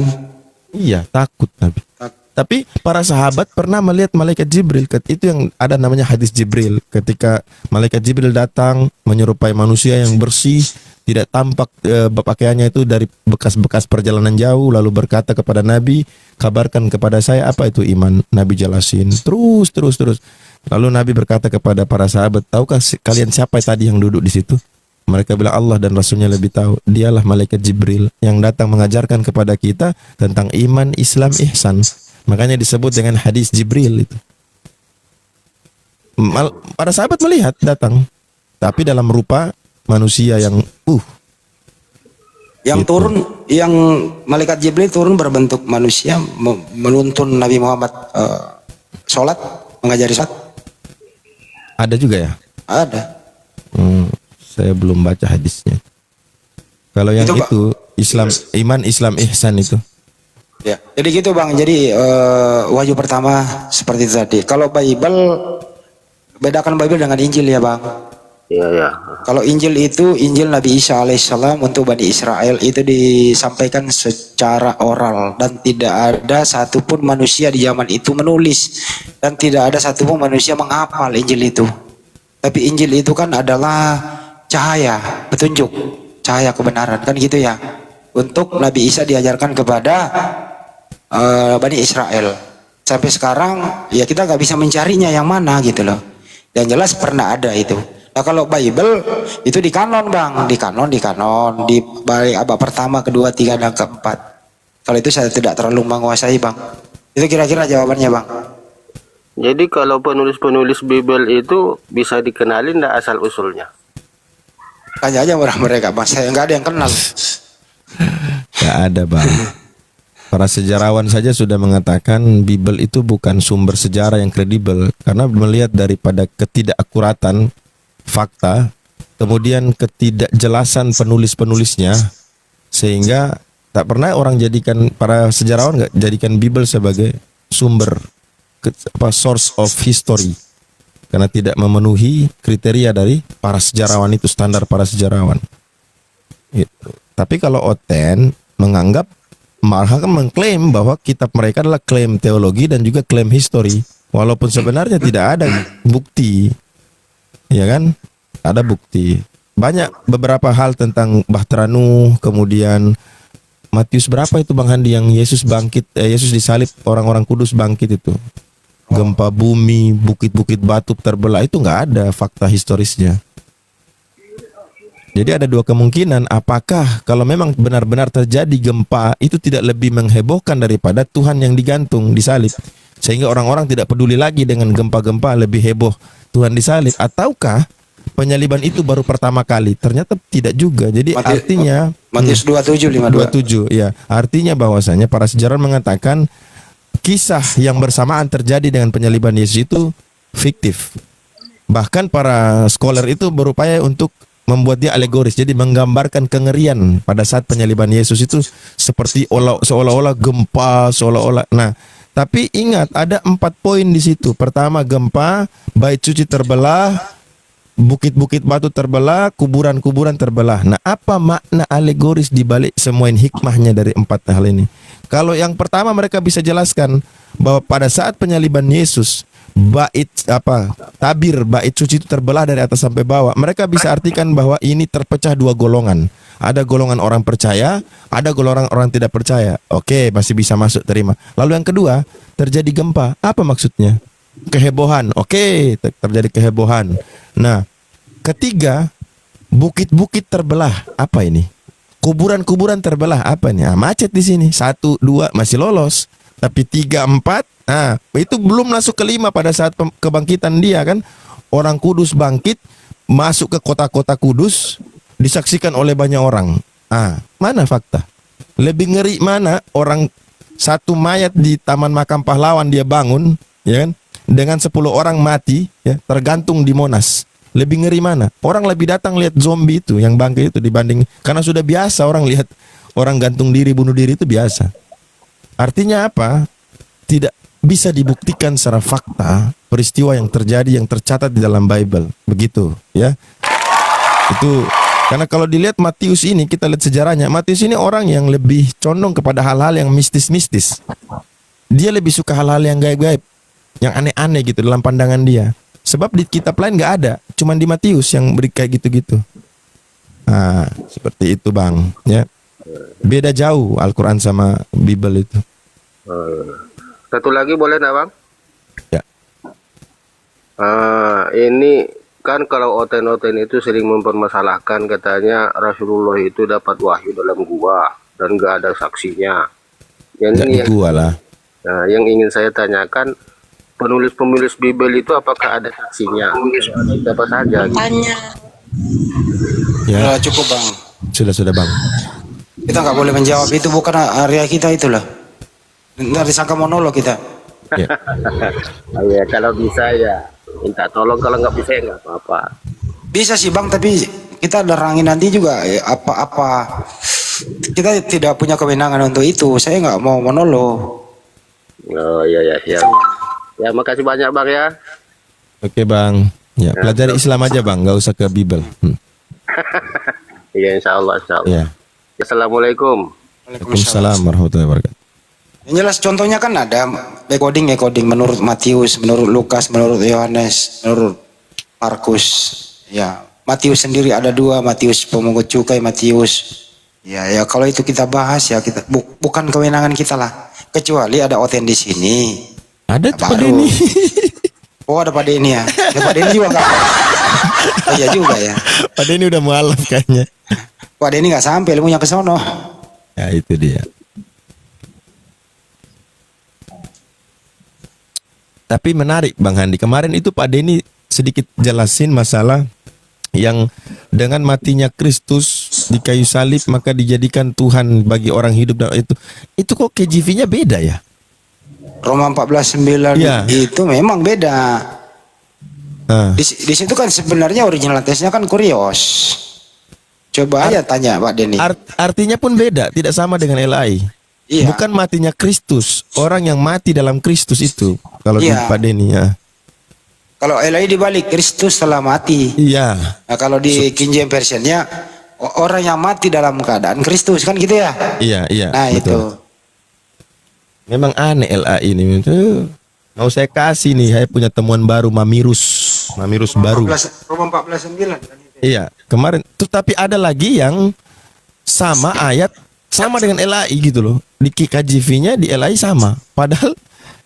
Iya, takut Nabi. Tapi para sahabat pernah melihat malaikat Jibril. Itu yang ada namanya hadis Jibril. Ketika malaikat Jibril datang menyerupai manusia yang bersih, tidak tampak pakaiannya itu dari bekas-bekas perjalanan jauh, lalu berkata kepada Nabi, kabarkan kepada saya apa itu iman. Nabi jelasin terus. Lalu Nabi berkata kepada para sahabat, tahukah kalian siapa tadi yang duduk di situ? Mereka bilang Allah dan Rasulnya lebih tahu. Dialah malaikat Jibril yang datang mengajarkan kepada kita tentang iman, Islam, ihsan. Makanya disebut dengan hadis Jibril itu. Para sahabat melihat datang, tapi dalam rupa manusia yang yang gitu. Turun, yang malaikat Jibril turun berbentuk manusia menuntun Nabi Muhammad sholat, mengajari sholat. Ada juga ya? Ada. Saya belum baca hadisnya. Kalau yang itu Islam, iman, Islam, ihsan itu. Ya, jadi gitu bang. Jadi wahyu pertama seperti itu tadi. Kalau Bible, bedakan Bible dengan Injil ya bang. Iya. Kalau Injil itu Injil Nabi Isa alaihissalam untuk Bani Israel itu disampaikan secara oral dan tidak ada satupun manusia di zaman itu menulis dan tidak ada satupun manusia menghafal Injil itu. Tapi Injil itu kan adalah cahaya, petunjuk, cahaya kebenaran kan gitu ya. Untuk Nabi Isa diajarkan kepada Bani Israel. Sampai sekarang ya kita nggak bisa mencarinya yang mana gitu loh. Yang jelas pernah ada itu. Nah kalau Bible itu di kanon bang, di kanon di balik abad pertama, kedua, tiga dan keempat. Kalau itu saya tidak terlalu menguasai bang. Itu kira-kira jawabannya bang. Jadi kalau penulis-penulis Bible itu bisa dikenalin nggak asal usulnya? Tanya aja mereka bang, saya nggak ada yang kenal. Nggak ada bang. Para sejarawan saja sudah mengatakan Bible itu bukan sumber sejarah yang kredibel karena melihat daripada ketidakakuratan fakta, kemudian ketidakjelasan penulis-penulisnya, sehingga tak pernah orang jadikan, para sejarawan nggak jadikan Bible sebagai sumber source of history karena tidak memenuhi kriteria dari para sejarawan itu, standar para sejarawan itu. Tapi kalau Oten menganggap, malah mengklaim bahwa kitab mereka adalah klaim teologi dan juga klaim history, walaupun sebenarnya tidak ada bukti, ya kan? Ada bukti banyak, beberapa hal tentang Bahtera Nuh, kemudian Matius berapa itu Bang Handi yang Yesus bangkit, Yesus disalib, orang-orang kudus bangkit itu, gempa bumi, bukit-bukit batu terbelah, itu nggak ada fakta historisnya. Jadi ada dua kemungkinan, apakah kalau memang benar-benar terjadi gempa itu tidak lebih menghebohkan daripada Tuhan yang digantung, disalib, sehingga orang-orang tidak peduli lagi dengan gempa-gempa, lebih heboh Tuhan disalib, ataukah penyaliban itu baru pertama kali? Ternyata tidak juga. Jadi artinya Matius 27:52. Ya, artinya bahwasanya para sejarawan mengatakan kisah yang bersamaan terjadi dengan penyaliban Yesus itu fiktif. Bahkan para scholar itu berupaya untuk membuat dia alegoris, jadi menggambarkan kengerian pada saat penyaliban Yesus itu seperti seolah-olah gempa, seolah-olah. Nah, tapi ingat ada 4 poin di situ. Pertama, gempa, bait suci terbelah, bukit-bukit batu terbelah, kuburan-kuburan terbelah. Nah, apa makna alegoris di balik semua hikmahnya dari 4 hal ini? Kalau yang pertama mereka bisa jelaskan bahwa pada saat penyaliban Yesus, bait apa tabir bait suci itu terbelah dari atas sampai bawah, mereka bisa artikan bahwa ini terpecah dua golongan. Ada golongan orang percaya, ada golongan orang tidak percaya. Oke, masih bisa masuk, terima. Lalu yang kedua, terjadi gempa. Apa maksudnya? Kehebohan. Oke, terjadi kehebohan. Nah, ketiga, bukit-bukit terbelah. Apa ini? Kuburan-kuburan terbelah. Apa ini? Macet di sini. 1, 2 masih lolos. Tapi 3, 4, nah itu belum masuk ke 5 pada saat kebangkitan dia kan. Orang Kudus bangkit, masuk ke kota-kota Kudus, disaksikan oleh banyak orang. Mana fakta? Lebih ngeri mana orang satu mayat di Taman Makam Pahlawan dia bangun, ya kan? Dengan 10 orang mati, ya, tergantung di Monas. Lebih ngeri mana? Orang lebih datang lihat zombie itu yang bangkit itu dibanding, karena sudah biasa orang lihat orang gantung diri, bunuh diri itu biasa. Artinya apa? Tidak bisa dibuktikan secara fakta peristiwa yang terjadi yang tercatat di dalam Bible. Begitu, ya. Itu karena kalau dilihat Matius ini, kita lihat sejarahnya, Matius ini orang yang lebih condong kepada hal-hal yang mistis-mistis. Dia lebih suka hal-hal yang gaib-gaib, yang aneh-aneh gitu dalam pandangan dia. Sebab di kitab lain nggak ada, cuman di Matius yang beri kayak gitu-gitu. Seperti itu bang, ya. Beda jauh Al-Quran sama Bible itu. Satu lagi boleh nggak bang? Ya. Ini kan kalau Oten-Oten itu sering mempermasalahkan katanya Rasulullah itu dapat wahyu dalam gua dan nggak ada saksinya. Yang gua lah. Nah, yang ingin saya tanyakan, penulis-penulis Bible itu apakah ada saksinya? Siapa saja? Gitu. Ya cukup bang. Sudah bang. Kita nggak boleh menjawab, itu bukan area kita itulah. Ntar disangka monolog kita. Ya kalau bisa ya minta tolong, kalau nggak bisa ya nggak apa-apa. Bisa sih bang, tapi kita derangin nanti juga apa-apa. Kita tidak punya kewenangan untuk itu. Saya nggak mau monolog. Oh iya. Ya makasih banyak bang ya. Oke bang. Ya, pelajari Islam aja bang, nggak usah ke Bible. Iya insya Allah. Ya. Assalamualaikum. Waalaikumsalam warahmatullahi wabarakatuh. Yang jelas contohnya kan ada coding menurut Matius, menurut Lukas, menurut Yohanes, menurut Markus. Ya, Matius sendiri ada 2, Matius pemungut cukai, Matius. Ya kalau itu kita bahas ya, kita bukan kewenangan kita lah. Kecuali ada Oten di sini. Ada Pak Denny. Oh ada Pak Denny ya. Pak Denny juga enggak. Oh iya juga ya. Pak Denny udah mualaf kayaknya. Pak Denny nggak sampai ilmunya ke sono. Ya itu dia. Tapi menarik Bang Handi, kemarin itu Pak Denny sedikit jelasin masalah yang dengan matinya Kristus di kayu salib maka dijadikan Tuhan bagi orang hidup, dan itu kok KJV-nya beda ya? Roma 14:9 ya. Itu memang beda. Di situ kan sebenarnya original tesnya kan kurios. Coba aja tanya Pak Denny. Artinya pun beda, tidak sama dengan LAI. Iya. Bukan matinya Kristus, orang yang mati dalam Kristus itu. Kalau di Pak Denny ya. Kalau LAI dibalik, Kristus telah mati. Iya. Nah, kalau di King James versionnya orang yang mati dalam keadaan Kristus kan gitu ya. Iya. Nah betul. Itu. Memang aneh LAI ini. Mau saya kasih nih, saya punya temuan baru Mamirus baru. Roma 14:9 kan itu. Iya, kemarin. Tapi ada lagi yang sama ayat sama dengan LAI gitu loh. Di KJV-nya di LAI sama. Padahal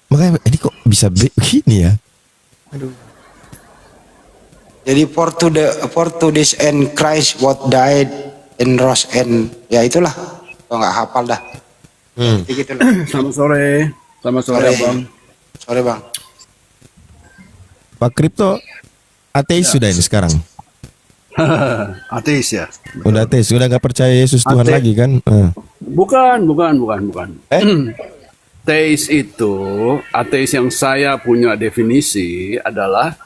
makanya ini kok bisa begini ya? Aduh. Jadi for to this and Christ what died and rose and ya itulah. Kok nggak hafal dah. Gitu lah. Selamat sore Bang. Sore Bang. Pak Kripto ateis sudah ini sekarang. Ateis ya. Udah ateis, udah nggak percaya Yesus Tuhan lagi kan? Bukan. Teis itu, ateis yang saya punya definisi adalah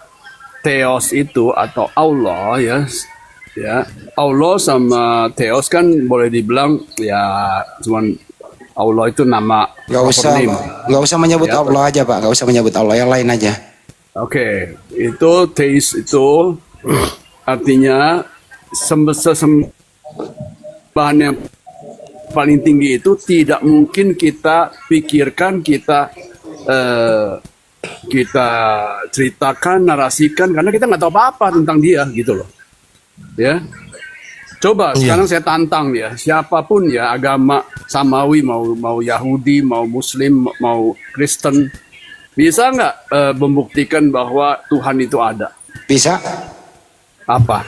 Theos itu atau Allah ya. Allah sama Theos kan boleh dibilang ya cuman Allah itu nama. Nggak usah menyebut ya, Allah aja Pak, nggak usah menyebut Allah, yang lain aja. Oke, itu Theis itu artinya sembahan yang paling tinggi itu tidak mungkin kita pikirkan, kita kita ceritakan, narasikan, karena kita nggak tahu apa-apa tentang dia gitu loh. Ya, coba sekarang saya tantang ya, siapapun ya agama samawi, mau Yahudi, mau Muslim, mau Kristen, bisa nggak membuktikan bahwa Tuhan itu ada? Bisa. Apa?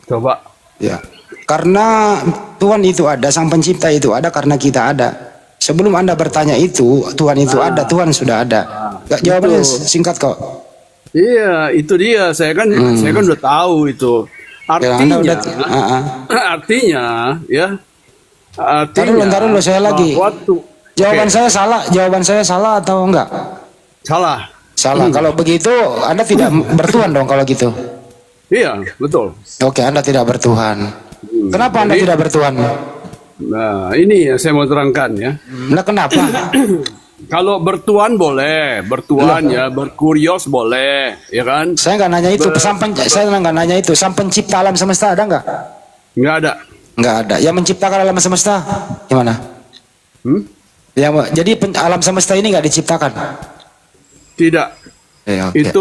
Coba. Ya. Karena Tuhan itu ada, Sang Pencipta itu ada karena kita ada. Sebelum Anda bertanya itu, Tuhan itu ada, Tuhan sudah ada. Jawabannya singkat kok. Iya, itu dia. Saya kan udah tahu itu. Artinya, artinya, ya. Artinya. Taruh dulu, saya lagi. Jawaban saya salah atau enggak? Salah. Salah. Kalau begitu, Anda tidak bertuhan dong kalau gitu. Iya, betul. Oke, Anda tidak bertuhan. Kenapa Anda tidak bertuhan? Nah, ini yang saya mau terangkan ya. Nah, kenapa? Kalau bertuan boleh, bertuan ya, berkurios boleh, ya kan? Saya nggak nanya itu, saya nggak nanya itu. Sang pencipta alam semesta ada nggak? Nggak ada. Nggak ada. Yang menciptakan alam semesta gimana? Jadi alam semesta ini nggak diciptakan? Tidak. Ya, okay. Itu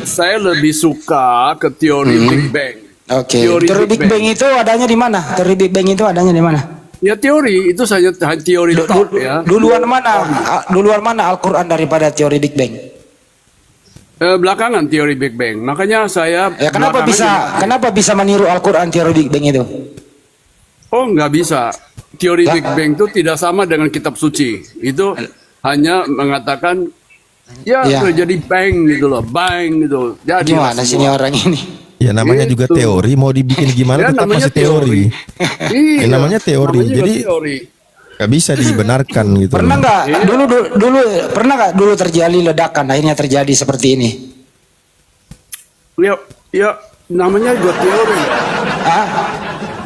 saya lebih suka ke teori Big Bang. Oke. Teori Big Bang itu adanya di mana? Teori Big Bang itu adanya di mana? Ya teori itu saja teori top ya. Duluan mana Al-Qur'an daripada teori Big Bang? Belakangan teori Big Bang. Makanya saya kenapa bisa meniru Al-Qur'an teori Big Bang itu? Oh, nggak bisa. Teori Big Bang itu tidak sama dengan kitab suci. Itu hanya mengatakan terjadi bang gitu loh, bang gitu. Jadi gimana sih ini orang ini? Ya namanya juga teori, mau dibikin gimana tetap masih teori. Iya, namanya teori, jadi nggak bisa dibenarkan gitu. Pernah nggak dulu terjadi ledakan akhirnya terjadi seperti ini? Ya namanya juga teori.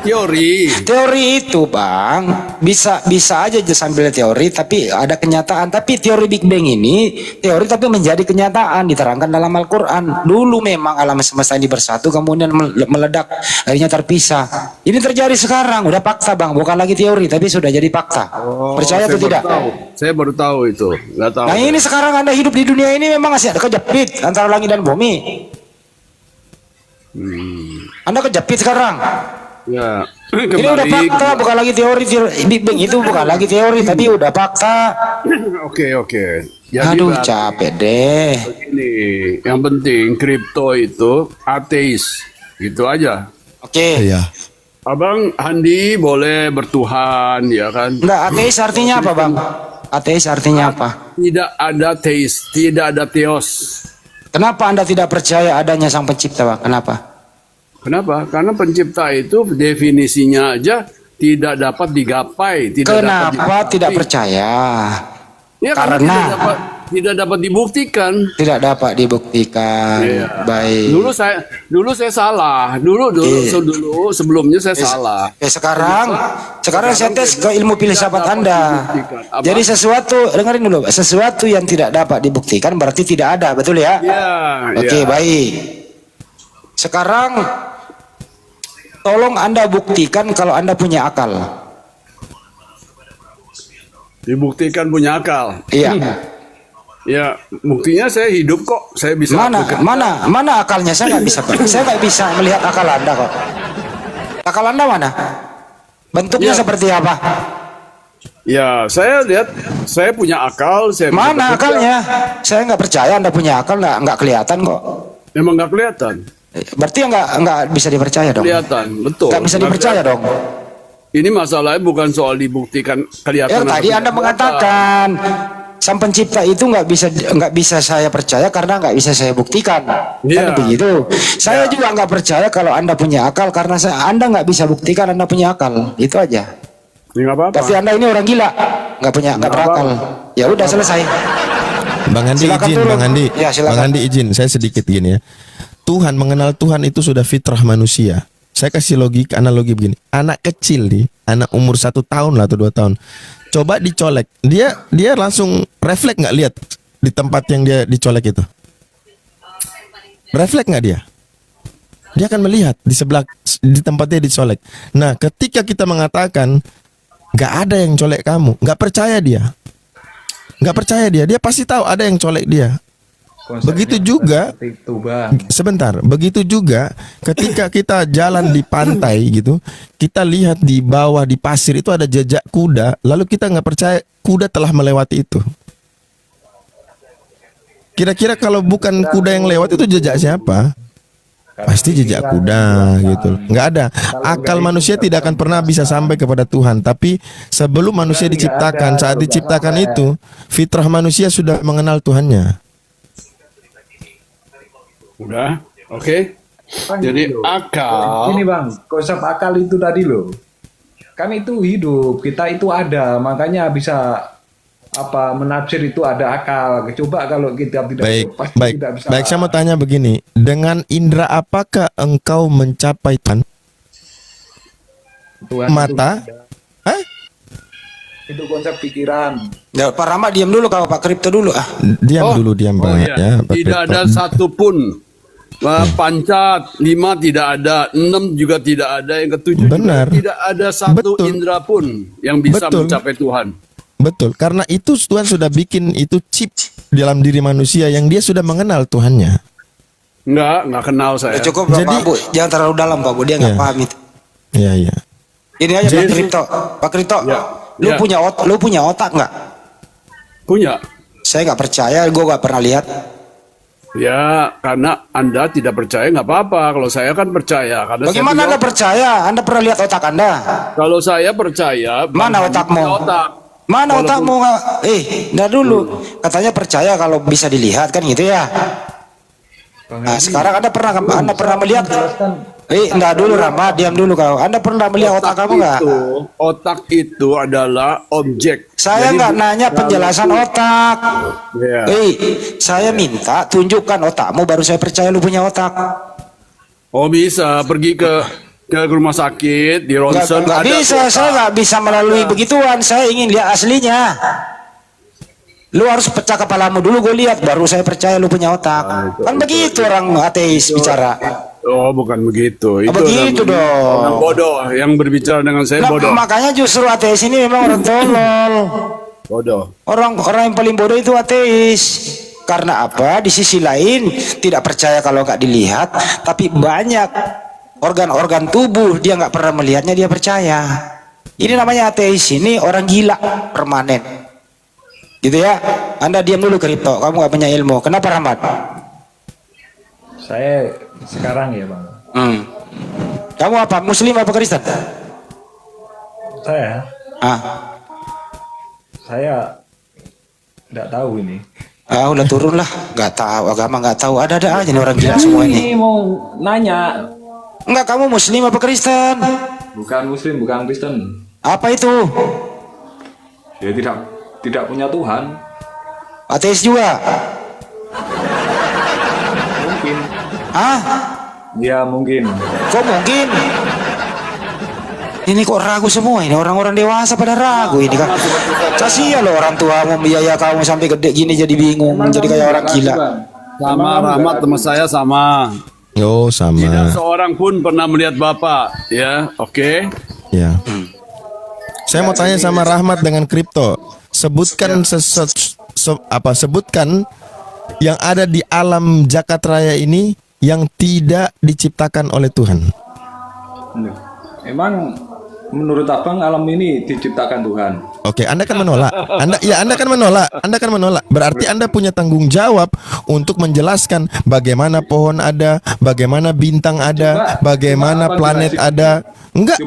Teori itu Bang bisa aja sambil teori tapi ada kenyataan. Tapi teori Big Bang ini teori tapi menjadi kenyataan, diterangkan dalam Al-Quran. Dulu memang alam semesta ini bersatu kemudian meledak akhirnya terpisah. Ini terjadi sekarang udah fakta Bang, bukan lagi teori tapi sudah jadi fakta. Percaya atau tidak? Saya baru tahu itu, nggak tahu. Nah ini sekarang Anda hidup di dunia ini memang masih ada kejepit antara langit dan bumi. Anda kejepit sekarang. Ya, ini udah fakta, bukan lagi teori Big Bang itu bukan lagi teori tapi udah fakta. Oke. Jadi aduh capek deh. Begini, yang penting kripto itu ateis, gitu aja. Oke. Iya. Abang Handi boleh bertuhan, ya kan? Enggak, ateis artinya apa Bang? Ateis artinya apa? Tidak ada teis, tidak ada teos. Kenapa Anda tidak percaya adanya Sang Pencipta Bang? Kenapa? Karena pencipta itu definisinya aja tidak dapat digapai. Kenapa tidak percaya? Ya, karena tidak dapat dibuktikan. Tidak dapat dibuktikan. Iya. Baik. Dulu saya salah. Sebelumnya saya salah. Sekarang saya tes ke ilmu filsafat Anda. Jadi dengerin dulu. Sesuatu yang tidak dapat dibuktikan berarti tidak ada, betul ya? Iya. Oke, baik. Sekarang tolong Anda buktikan kalau Anda punya akal. Dibuktikan punya akal. Iya. Ya, buktinya saya hidup kok. Saya bisa. Mana akalnya? Saya nggak bisa melihat akal Anda kok. Akal Anda mana? Bentuknya seperti apa? Ya, saya lihat saya punya akal. Mana akalnya? Saya nggak percaya Anda punya akal, nggak kelihatan kok. Emang nggak kelihatan? Berarti nggak bisa dipercaya dong. Kelihatan, betul. Nggak bisa dipercaya dong. Ini masalahnya bukan soal dibuktikan kelihatan. Tadi Anda mengatakan Sang Pencipta itu nggak bisa saya percaya karena nggak bisa saya buktikan. Kan begitu. Saya juga nggak percaya kalau Anda punya akal karena Anda nggak bisa buktikan Anda punya akal. Itu aja. Tapi Anda ini orang gila, nggak berakal. Ya udah selesai. Bang Andi izin, Bang Andi. Ya, Bang Andi izin, saya sedikit gini ya. Mengenal Tuhan itu sudah fitrah manusia. Saya kasih analogi begini. Anak kecil nih, anak umur 1 tahun lah atau 2 tahun. Coba dicolek, dia langsung refleks nggak lihat di tempat yang dia dicolek itu? Refleks nggak dia? Dia akan melihat di tempatnya dicolek. Nah, ketika kita mengatakan nggak ada yang colek kamu, nggak percaya dia. nggak percaya dia pasti tahu ada yang colek dia. Begitu juga, sebentar, begitu juga ketika kita jalan di pantai gitu, kita lihat di bawah di pasir itu ada jejak kuda, lalu kita nggak percaya kuda telah melewati itu. Kira-kira kalau bukan kuda yang lewat itu jejak siapa? Pasti jejak kuda gitu. Nggak ada. Akal manusia tidak akan pernah bisa sampai kepada Tuhan. Tapi sebelum manusia diciptakan, saat diciptakan itu, fitrah manusia sudah mengenal Tuhannya. Udah, oke. Jadi akal. Ini bang, konsep akal itu tadi loh. Kan itu hidup, kita itu ada, makanya bisa menafsir itu ada akal. Coba kalau kita tidak Baik, hidup, pasti baik, tidak bisa. baik. Saya mau tanya begini, dengan indera apakah engkau mencapai Tuhan? Mata? Hah? Itu konsep pikiran. Ya, Pak Rahmat diam dulu, kalau Pak Kripto dulu ah. Diam dulu, diam Pak. Iya. Ya, Pak Tidak Kripto. ada satupun. Pancat 5 tidak ada, 6 juga tidak ada, yang ke-7 juga tidak ada satu indera pun yang bisa mencapai Tuhan. Betul, karena itu Tuhan sudah bikin itu chip dalam diri manusia yang dia sudah mengenal Tuhannya. Enggak kenal saya. Cukup Pak Bu, jangan terlalu dalam Pak Bu, dia nggak paham itu. Iya, iya. Ini aja Pak Kripto. Pak Kripto, lu punya otak nggak? Punya. Saya nggak percaya, gue nggak pernah lihat. Ya, karena Anda tidak percaya nggak apa-apa. Kalau saya kan percaya. Karena Bagaimana Anda percaya? Anda pernah lihat otak Anda? Kalau saya percaya. Mana otakmu? Mana otakmu? Ntar dulu. Katanya percaya kalau bisa dilihat kan gitu ya. Nah, sekarang Anda pernah melihat? Ntar dulu Rama, diam dulu kau. Anda pernah melihat otak kamu nggak? Otak itu adalah objek. Saya nggak nanya penjelasan otak. Yeah. Saya minta tunjukkan otakmu baru saya percaya lu punya otak. Oh bisa pergi ke rumah sakit di ronsen. Nggak bisa, saya nggak bisa melalui begituan. Saya ingin lihat aslinya. Lu harus pecah kepalamu dulu, gue lihat baru saya percaya lu punya otak. Kan begitu orang ateis bicara. Oh bukan begitu. Itu begitu dong. Orang bodoh yang berbicara dengan saya bodoh. Makanya justru ateis ini memang orang tolol. Bodoh. Orang yang paling bodoh itu ateis. Karena apa? Di sisi lain tidak percaya kalau nggak dilihat, tapi banyak organ-organ tubuh dia nggak pernah melihatnya dia percaya. Ini namanya ateis. Ini orang gila permanen. Gitu ya. Anda diam dulu Kripto. Kamu nggak punya ilmu. Kenapa Rahmat? Saya sekarang ya bang. Kamu apa? Muslim apa Kristen? Saya. Saya nggak tahu ini. Udah turun lah. Nggak tahu agama, nggak tahu. Ada aja nih orang gila semua ini. Ini mau nanya. Enggak, kamu Muslim apa Kristen? Bukan Muslim, bukan Kristen. Apa itu? Ya tidak punya Tuhan. Ateis juga? Mungkin. Ya mungkin. Kok mungkin? Ini kok ragu semua ini, orang-orang dewasa pada ragu ini kan. Kasihan loh orang tua membiaya kamu sampai gede gini jadi bingung, jadi kayak orang gila. Sama Rahmat teman saya sama. Oh sama. Tidak seorang pun pernah melihat Bapak, ya, oke? Ya. Saya mau tanya sama Rahmat dengan Kripto. Sebutkan sebutkan yang ada di alam jagat raya ini yang tidak diciptakan oleh Tuhan. Emang menurut abang alam ini diciptakan Tuhan? Oke, Anda kan menolak. Anda kan menolak. Berarti Anda punya tanggung jawab untuk menjelaskan bagaimana pohon ada, bagaimana bintang ada, bagaimana planet ada. Enggak,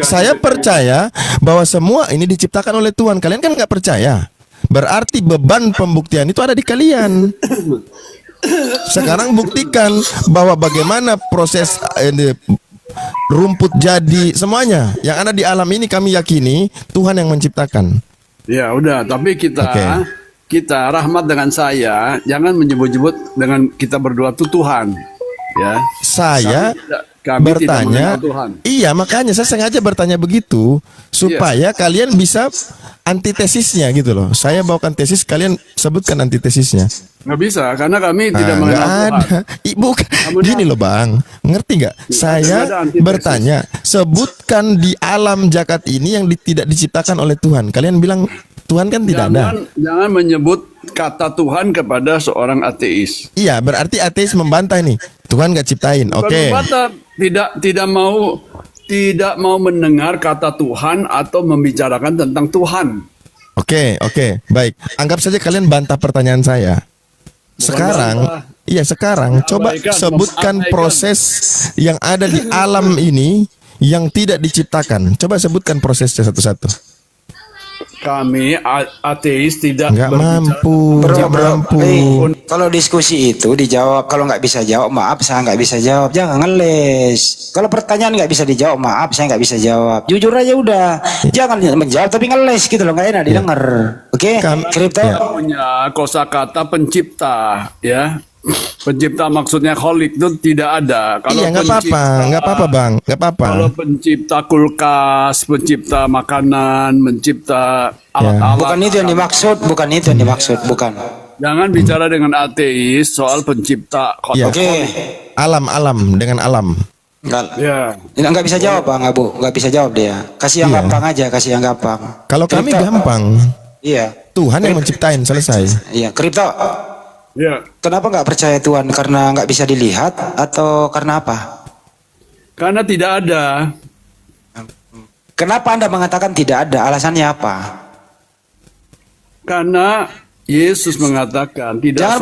saya percaya bahwa semua ini diciptakan oleh Tuhan. Kalian kan nggak percaya. Berarti beban pembuktian itu ada di kalian. Sekarang buktikan bahwa bagaimana proses rumput jadi semuanya yang ada di alam ini kami yakini Tuhan yang menciptakan. Ya udah, tapi kita Rahmat dengan saya jangan menyebut-nyebut dengan kita berdua itu Tuhan, ya. Saya kami bertanya, tidak Tuhan. Iya makanya saya sengaja bertanya begitu supaya kalian bisa antitesisnya gitu loh. Saya bawakan tesis, kalian sebutkan antitesisnya. Nggak bisa, karena kami tidak mengenal Tuhan. Ibu, gini loh bang, ngerti nggak? Saya bertanya, sebutkan di alam jagat ini yang tidak diciptakan oleh Tuhan. Kalian bilang Tuhan kan tidak ada. Jangan menyebut kata Tuhan kepada seorang ateis. Iya, berarti ateis membantah nih. Tuhan nggak ciptain. Bukan Oke. membantah, tidak mau mendengar kata Tuhan atau membicarakan tentang Tuhan. Oke, baik. Anggap saja kalian bantah pertanyaan saya. Sekarang, sekarang coba sebutkan proses yang ada di alam ini yang tidak diciptakan. Coba sebutkan prosesnya satu-satu. Kami ateis tidak Nggak mampu, nggak mampu. Kalau diskusi itu dijawab, kalau nggak bisa jawab, maaf saya nggak bisa jawab, jangan ngeles. Kalau pertanyaan nggak bisa dijawab, maaf saya nggak bisa jawab. Jujur aja udah, jangan menjawab tapi ngeles gitu loh, nggak enak didengar. Oke, Kripto. punya kosakata pencipta, ya. Pencipta maksudnya kholik itu tidak ada. Kalau Iya, nggak apa-apa bang, nggak apa-apa. Kalau pencipta kulkas, pencipta makanan, mencipta alat-alat. Bukan itu yang dimaksud, bukan. Jangan bicara dengan ateis soal pencipta Iya. kholik. Alam dengan alam. Ya. Nggak bisa jawab bang Abu, nggak bisa jawab dia. Kasih yang gampang aja, kasih yang gampang. Kalau kami gampang. Iya. Tuhan yang menciptain, selesai. Iya, Kripto. Ya. Kenapa nggak percaya Tuhan? Karena nggak bisa dilihat atau karena apa? Karena tidak ada. Kenapa Anda mengatakan tidak ada? Alasannya apa? Karena Yesus mengatakan tidak. Jangan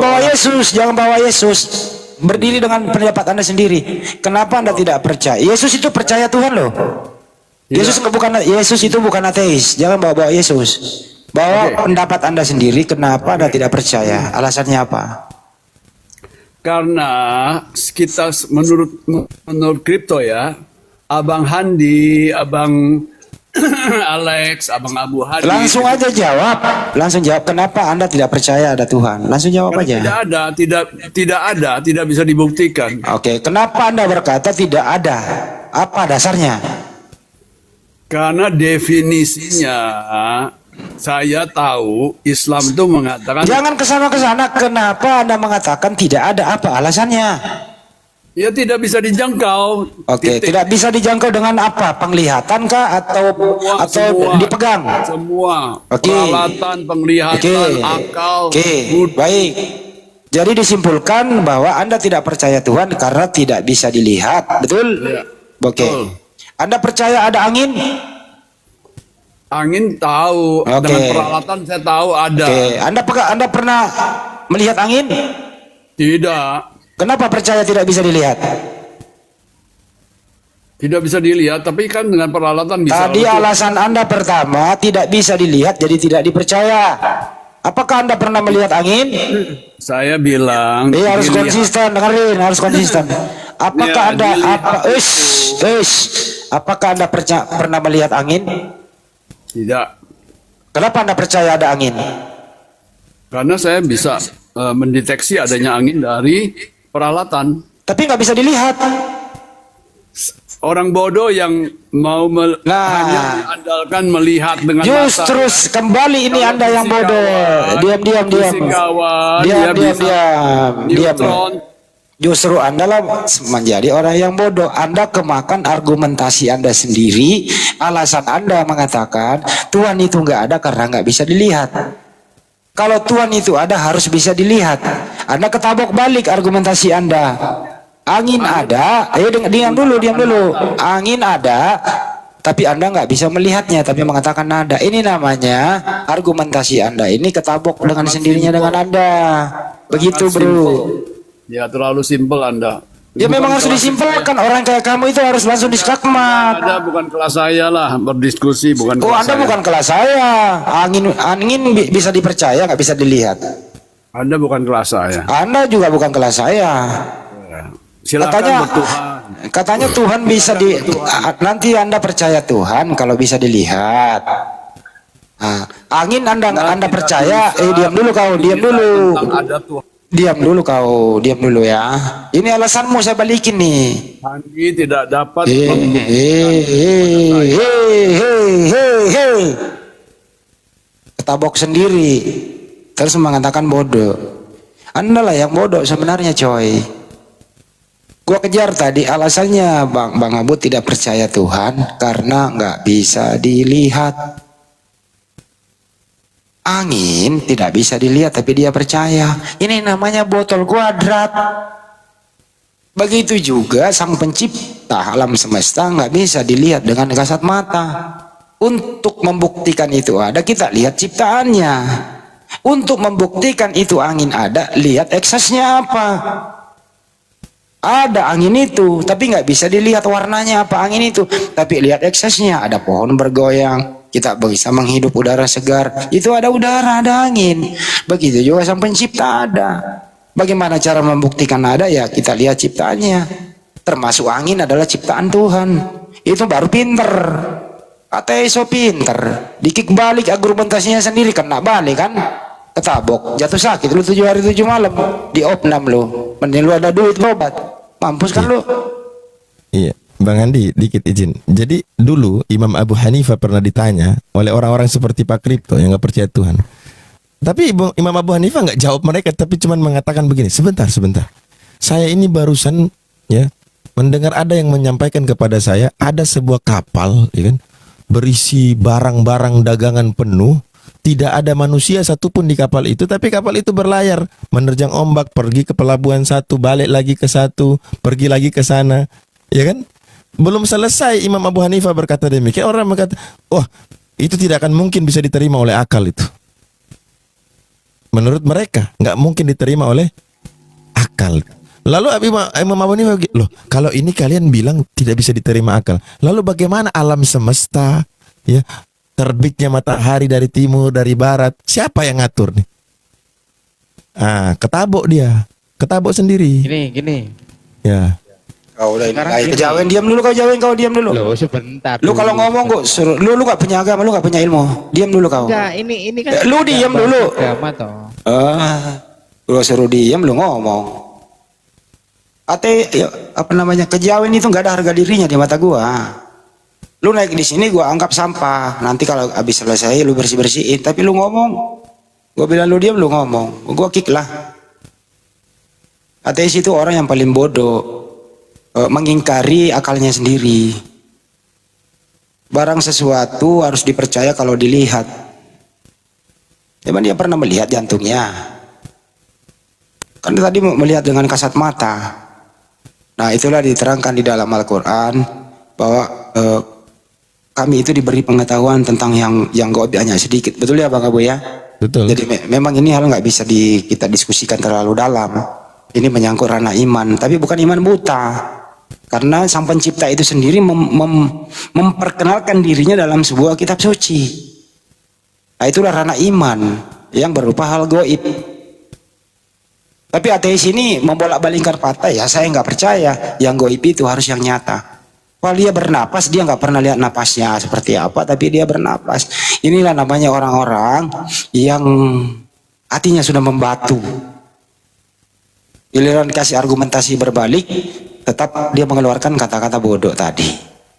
bawa Yesus. Berdiri dengan pendapat Anda sendiri. Kenapa Anda tidak percaya? Yesus itu percaya Tuhan loh. Yesus itu bukan ateis. Jangan bawa Yesus. Bawa pendapat Anda sendiri. Kenapa Anda tidak percaya? Alasannya apa? Karena kita menurut kripto ya, Abang Handi, Abang Alex, Abang Abu Hadi. Langsung aja jawab. Langsung jawab kenapa Anda tidak percaya ada Tuhan. Langsung jawab aja. Tidak ada, tidak bisa dibuktikan. Oke, kenapa Anda berkata tidak ada? Apa dasarnya? Karena definisinya saya tahu Islam itu mengatakan. Jangan kesana. Kenapa Anda mengatakan tidak ada? Apa alasannya? Ya tidak bisa dijangkau. Oke, tidak bisa dijangkau dengan apa? Penglihatan kah atau semua, dipegang? Semua. Oke. Peralatan, penglihatan, akal. Baik. Jadi disimpulkan bahwa Anda tidak percaya Tuhan karena tidak bisa dilihat, betul? Ya. Oke. Anda percaya ada angin? Angin tahu, dengan peralatan saya tahu ada. Anda pernah melihat angin? Tidak. Kenapa percaya tidak bisa dilihat? Tidak bisa dilihat, tapi kan dengan peralatan bisa. Tadi alasan Anda pertama tidak bisa dilihat, jadi tidak dipercaya. Apakah Anda pernah melihat angin? Saya bilang. Harus konsisten, dengerin, harus konsisten. Apakah Anda apakah Anda pernah melihat angin? Tidak. Kenapa Anda percaya ada angin? Karena saya bisa mendeteksi adanya angin dari peralatan. Tapi nggak bisa dilihat. Orang bodoh yang mau hanya mengandalkan melihat dengan justru mata. Kembali ini Anda yang bodoh. Diam. Justru Anda lah menjadi orang yang bodoh. Anda kemakan argumentasi Anda sendiri. Alasan Anda mengatakan Tuhan itu nggak ada karena nggak bisa dilihat. Kalau Tuhan itu ada harus bisa dilihat. Anda ketabok balik argumentasi Anda. Angin ada, diam dulu. Angin ada, tapi Anda nggak bisa melihatnya, tapi mengatakan ada. Ini namanya argumentasi Anda ini ketabok dengan sendirinya dengan Anda. Begitu bro. Ya terlalu simpel Anda. Ya memang harus disimpelkan. Orang kayak kamu itu harus langsung diskakmat. Anda bukan kelas saya lah berdiskusi, bukan kelas Anda saya. bukan kelas saya. Angin bisa dipercaya, nggak bisa dilihat. Anda bukan kelas saya. Anda juga bukan kelas saya. Silakan bertuhan. Katanya Tuhan bisa nanti Anda percaya Tuhan kalau bisa dilihat. Angin Anda percaya? Diam dulu kau, diam dulu. Diam dulu ya. Ini alasanmu saya balikin nih. Handi tidak dapat. Ketabok sendiri. Terus mengatakan bodoh. Anda lah yang bodoh sebenarnya coy. Gua kejar tadi alasannya Bang Abu tidak percaya Tuhan karena nggak bisa dilihat. Angin tidak bisa dilihat tapi dia percaya. Ini namanya botol kuadrat. Begitu juga sang pencipta alam semesta nggak bisa dilihat dengan kasat mata. Untuk membuktikan itu ada, kita lihat ciptaannya. Untuk membuktikan itu angin ada, lihat eksesnya apa. Ada angin itu, tapi nggak bisa dilihat warnanya apa angin itu. Tapi lihat eksesnya, ada pohon bergoyang. Kita bisa menghidup udara segar. Itu ada udara, ada angin. Begitu juga sang pencipta ada. Bagaimana cara membuktikan ada? Ya kita lihat ciptaannya. Termasuk angin adalah ciptaan Tuhan. Itu baru pinter. Kata so pinter. Dikik balik argumentasinya sendiri, kena balik kan. Ketabok, jatuh sakit lu 7 hari 7 malam. Di opnam lu. Mending lu ada duit obat. Mampus kan lu. Iya, Bang Andi, dikit izin. Jadi dulu Imam Abu Hanifah pernah ditanya oleh orang-orang seperti Pak Kripto yang nggak percaya Tuhan. Tapi Imam Abu Hanifah nggak jawab mereka, tapi cuma mengatakan begini, sebentar. Saya ini barusan ya mendengar ada yang menyampaikan kepada saya ada sebuah kapal, ya kan, berisi barang-barang dagangan penuh. Tidak ada manusia satupun di kapal itu, tapi kapal itu berlayar, menerjang ombak, pergi ke pelabuhan satu, balik lagi ke satu, pergi lagi ke sana, ya kan? Belum selesai Imam Abu Hanifah berkata demikian, orang berkata, wah itu tidak akan mungkin bisa diterima oleh akal itu. Menurut mereka nggak mungkin diterima oleh akal. Lalu Imam Abu Hanifah, loh kalau ini kalian bilang tidak bisa diterima akal, lalu bagaimana alam semesta, ya? Terbitnya matahari dari timur, dari barat, siapa yang ngatur nih? Ketabok dia, ketabok sendiri. Gini. Ya. Kau udah kejawen, diam dulu kau jawen, kau diam dulu. Loh, sebentar. Lu kalau ngomong kok suruh, lu gak punya agama, lu gak punya ilmu. Diam dulu kau. Enggak, ini kan lu diam dulu. Agama toh. Lu suruh diam, lu ngomong. Apa namanya? Kejawen itu nggak ada harga dirinya di mata gua. Lu naik di sini gua anggap sampah. Nanti kalau habis selesai lu bersih-bersihin, tapi lu ngomong. Gua bilang lu diam, lu ngomong. Gua kick lah. Ateis itu orang yang paling bodoh. Mengingkari akalnya sendiri. Barang sesuatu harus dipercaya kalau dilihat. Emang dia pernah melihat jantungnya? Kan tadi melihat dengan kasat mata. Nah itulah diterangkan di dalam Al-Quran bahwa kami itu diberi pengetahuan tentang yang gaib hanya sedikit. Betul ya Bang Abu ya? Betul. Jadi memang ini hal nggak bisa kita diskusikan terlalu dalam. Ini menyangkut ranah iman, tapi bukan iman buta. Karena sang pencipta itu sendiri memperkenalkan dirinya dalam sebuah kitab suci. Nah itulah ranah iman yang berupa hal gaib. Tapi ateis ini membolak-balikkan patah, ya saya nggak percaya. Yang gaib itu harus yang nyata. Kalau dia bernapas, dia nggak pernah lihat napasnya seperti apa, tapi dia bernapas. Inilah namanya orang-orang yang hatinya sudah membatu. Giliran kasih argumentasi berbalik, tetap dia mengeluarkan kata-kata bodoh tadi.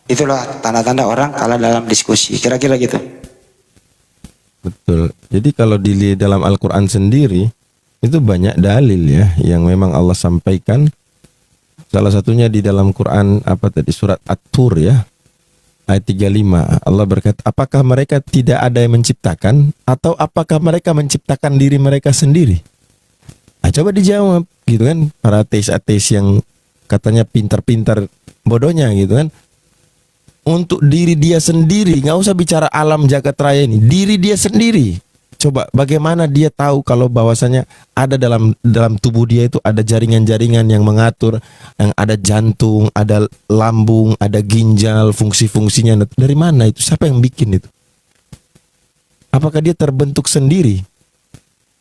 Itulah tanda-tanda orang kalah dalam diskusi. Kira-kira gitu. Betul. Jadi kalau di dalam Al-Quran sendiri, itu banyak dalil ya yang memang Allah sampaikan. Salah satunya di dalam Quran surat At-Tur ya ayat 35. Allah berkata, apakah mereka tidak ada yang menciptakan atau apakah mereka menciptakan diri mereka sendiri? Coba dijawab gitu kan, para ateis-ateis yang katanya pintar-pintar bodohnya gitu kan. Untuk diri dia sendiri, nggak usah bicara alam jagat raya ini, diri dia sendiri. Coba bagaimana dia tahu kalau bahwasanya ada dalam tubuh dia itu ada jaringan-jaringan yang mengatur, yang ada jantung, ada lambung, ada ginjal, fungsi-fungsinya. Dari mana itu? Siapa yang bikin itu? Apakah dia terbentuk sendiri?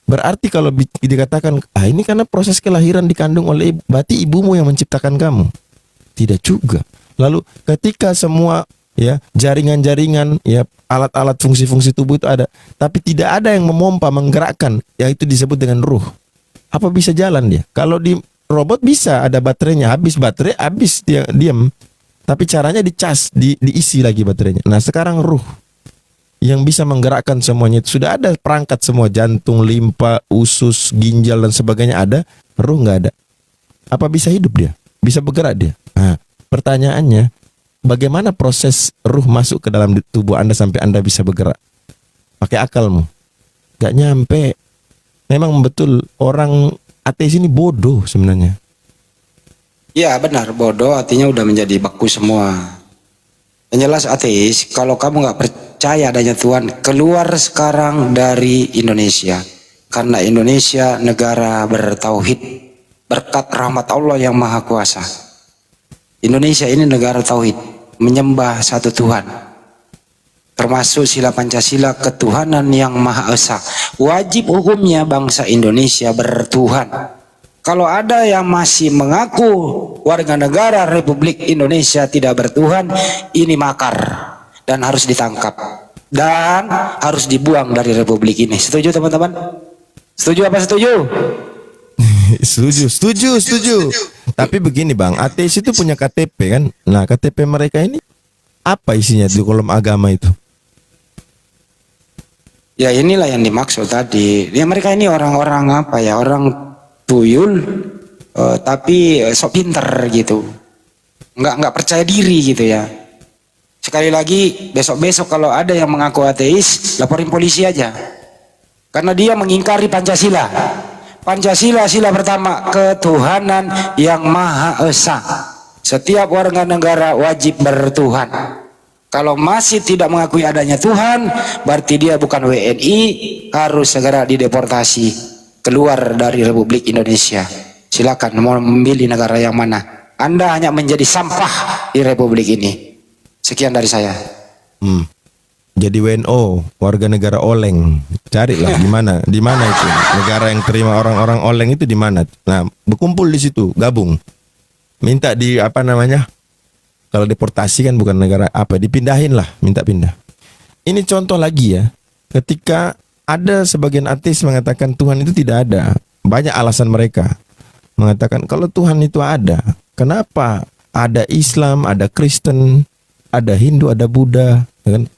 Berarti kalau dikatakan, ini karena proses kelahiran dikandung oleh berarti ibumu yang menciptakan kamu. Tidak juga. Lalu ketika semua ya jaringan-jaringan ya alat-alat fungsi-fungsi tubuh itu ada, tapi tidak ada yang memompa, menggerakkan, yaitu disebut dengan ruh. Apa bisa jalan dia? Kalau di robot bisa ada baterainya, habis baterai habis dia diam. Tapi caranya dicas, diisi lagi baterainya. Nah, sekarang ruh yang bisa menggerakkan semuanya itu sudah ada perangkat semua, jantung, limpa, usus, ginjal dan sebagainya ada, ruh nggak ada. Apa bisa hidup dia? Bisa bergerak dia? Nah, pertanyaannya, bagaimana proses ruh masuk ke dalam tubuh Anda sampai Anda bisa bergerak? Pakai akalmu. Gak nyampe. Memang betul orang ateis ini bodoh sebenarnya. Ya benar, bodoh artinya udah menjadi baku semua. Yang jelas ateis, kalau kamu nggak percaya adanya Tuhan, keluar sekarang dari Indonesia. Karena Indonesia negara bertauhid, berkat rahmat Allah yang Maha Kuasa. Indonesia ini negara tauhid, menyembah satu Tuhan. Termasuk sila Pancasila, ketuhanan yang Maha Esa. Wajib hukumnya bangsa Indonesia bertuhan. Kalau ada yang masih mengaku warga negara Republik Indonesia tidak bertuhan, ini makar dan harus ditangkap dan harus dibuang dari Republik ini. Setuju teman-teman? Setuju apa setuju? Setuju. Tapi begini bang, ateis itu punya KTP kan. Nah KTP mereka ini apa isinya di kolom agama itu? Ya inilah yang dimaksud tadi. Ya mereka ini orang-orang apa ya? Orang tuyul, tapi sok pinter gitu. Nggak percaya diri gitu ya. Sekali lagi, besok-besok kalau ada yang mengaku ateis, laporin polisi aja. Karena dia mengingkari Pancasila. Pancasila sila pertama, ketuhanan yang Maha Esa. Setiap warga negara wajib bertuhan. Kalau masih tidak mengakui adanya Tuhan, berarti dia bukan WNI, harus segera dideportasi keluar dari Republik Indonesia. Silakan mau memilih negara yang mana. Anda hanya menjadi sampah di Republik ini. Sekian dari saya. Jadi WNO, warga negara oleng. Carilah di mana itu negara yang terima orang-orang oleng itu di mana. Nah, berkumpul di situ, gabung. Minta di apa namanya? Kalau deportasi kan bukan negara apa, dipindahin lah, minta pindah. Ini contoh lagi ya. Ketika ada sebagian ateis mengatakan Tuhan itu tidak ada. Banyak alasan mereka mengatakan kalau Tuhan itu ada, kenapa ada Islam, ada Kristen, ada Hindu, ada Buddha, kan?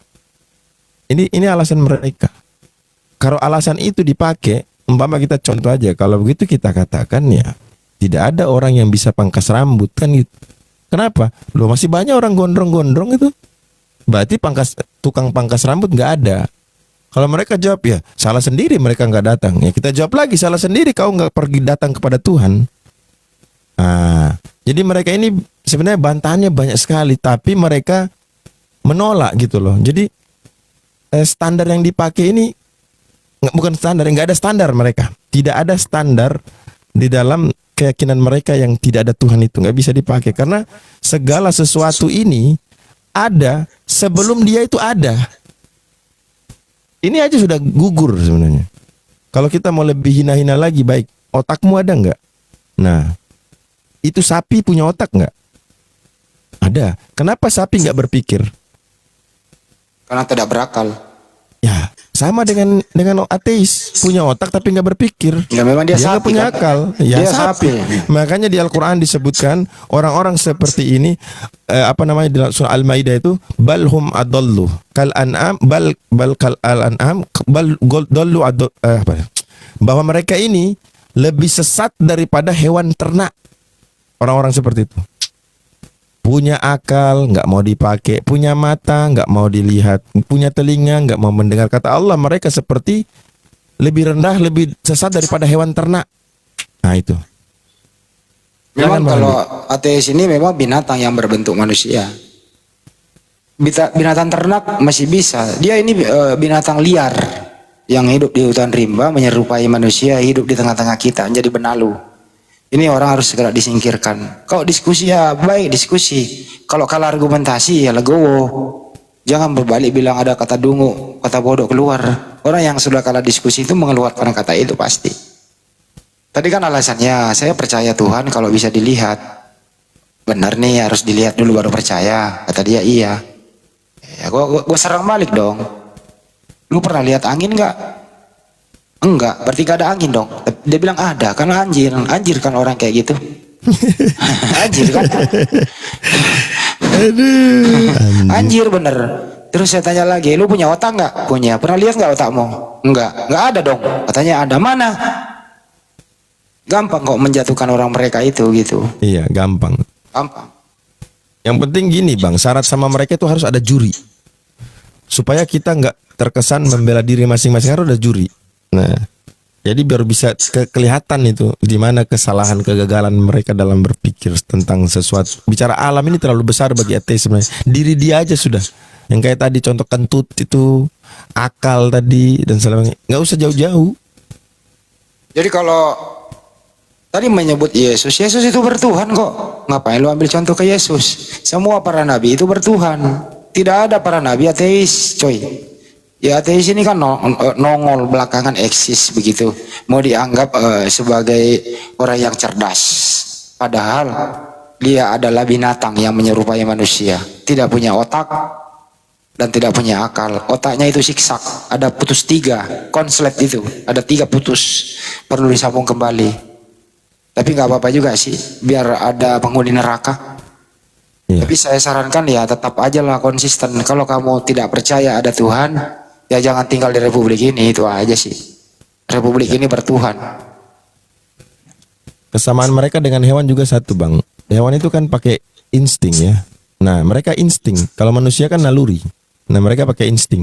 Ini alasan mereka. Kalau alasan itu dipakai, umpama kita contoh aja, kalau begitu kita katakan ya tidak ada orang yang bisa pangkas rambut kan gitu. Kenapa? Loh masih banyak orang gondrong-gondrong itu. Berarti tukang pangkas rambut nggak ada. Kalau mereka jawab ya salah sendiri mereka nggak datang. Ya kita jawab lagi salah sendiri kau nggak pergi datang kepada Tuhan. Nah, jadi mereka ini sebenarnya bantahannya banyak sekali, tapi mereka menolak gitu loh. Jadi standar yang dipakai ini bukan standar, nggak ada standar mereka. Tidak ada standar di dalam keyakinan mereka yang tidak ada Tuhan itu nggak bisa dipakai karena segala sesuatu ini ada sebelum dia itu ada. Ini aja sudah gugur sebenarnya. Kalau kita mau lebih hina-hina lagi, baik otakmu ada nggak? Nah, itu sapi punya otak nggak? Ada. Kenapa sapi nggak berpikir? Karena tidak berakal. Ya, sama dengan ateis punya otak tapi nggak berpikir. Ya memang dia nggak sapi, punya kan? akal. Ya Dia sapi. Makanya di Al-Quran disebutkan orang-orang seperti ini apa namanya di surah Al-Maidah itu balhum adallu kal an'am bal kal al-an'am bal dallu bahwa mereka ini lebih sesat daripada hewan ternak. Orang-orang seperti itu. Punya akal, nggak mau dipakai. Punya mata, nggak mau dilihat. Punya telinga, nggak mau mendengar kata Allah. Mereka seperti lebih rendah, lebih sesat daripada hewan ternak. Nah itu. Memang kalau ateis ini memang binatang yang berbentuk manusia. Binatang ternak masih bisa. Dia ini binatang liar yang hidup di hutan rimba, menyerupai manusia, hidup di tengah-tengah kita, menjadi benalu. Ini orang harus segera disingkirkan. Kalau diskusi ya baik diskusi. Kalau kalah argumentasi ya legowo. Jangan berbalik bilang ada kata dungu, kata bodoh keluar. Orang yang sudah kalah diskusi itu mengeluarkan kata itu pasti. Tadi kan alasannya saya percaya Tuhan kalau bisa dilihat. Benar nih harus dilihat dulu baru percaya. Kata dia iya. Ya gua serang balik dong. Lu pernah lihat angin nggak? Enggak, berarti gak ada angin dong. Dia bilang ada, karena anjir kan orang kayak gitu. Anjir kan? Anjir bener. Terus saya tanya lagi, lu punya otak nggak? Punya. Pernah lihat nggak otakmu? Nggak ada dong. Katanya ada, mana? Gampang kok menjatuhkan orang mereka itu gitu. Iya, gampang. Gampang. Yang penting gini bang, syarat sama mereka itu harus ada juri. Supaya kita nggak terkesan membela diri masing-masing, harus ada juri. Nah, jadi biar bisa kelihatan itu di mana kesalahan kegagalan mereka dalam berpikir tentang sesuatu. Bicara alam ini terlalu besar bagi ateis sebenarnya. Diri dia aja sudah. Yang kayak tadi contoh kentut itu, akal tadi dan sebagainya. Nggak usah jauh-jauh. Jadi kalau tadi menyebut Yesus, Yesus itu bertuhan kok. Ngapain lu ambil contoh ke Yesus? Semua para nabi itu bertuhan. Tidak ada para nabi ateis, coy. Ya ateis ini kan nongol belakangan eksis begitu. Mau dianggap sebagai orang yang cerdas. Padahal dia adalah binatang yang menyerupai manusia. Tidak punya otak dan tidak punya akal. Otaknya itu siksak. Ada putus 3. Konslet itu. Ada 3 putus. Perlu disambung kembali. Tapi nggak apa-apa juga sih. Biar ada penghuni neraka. Tapi saya sarankan ya tetap aja lah konsisten. Kalau kamu tidak percaya ada Tuhan, ya jangan tinggal di republik ini, itu aja sih. Republik ini bertuhan. Kesamaan mereka dengan hewan juga satu, Bang. Hewan itu kan pakai insting ya. Nah, mereka insting. Kalau manusia kan naluri. Nah, mereka pakai insting.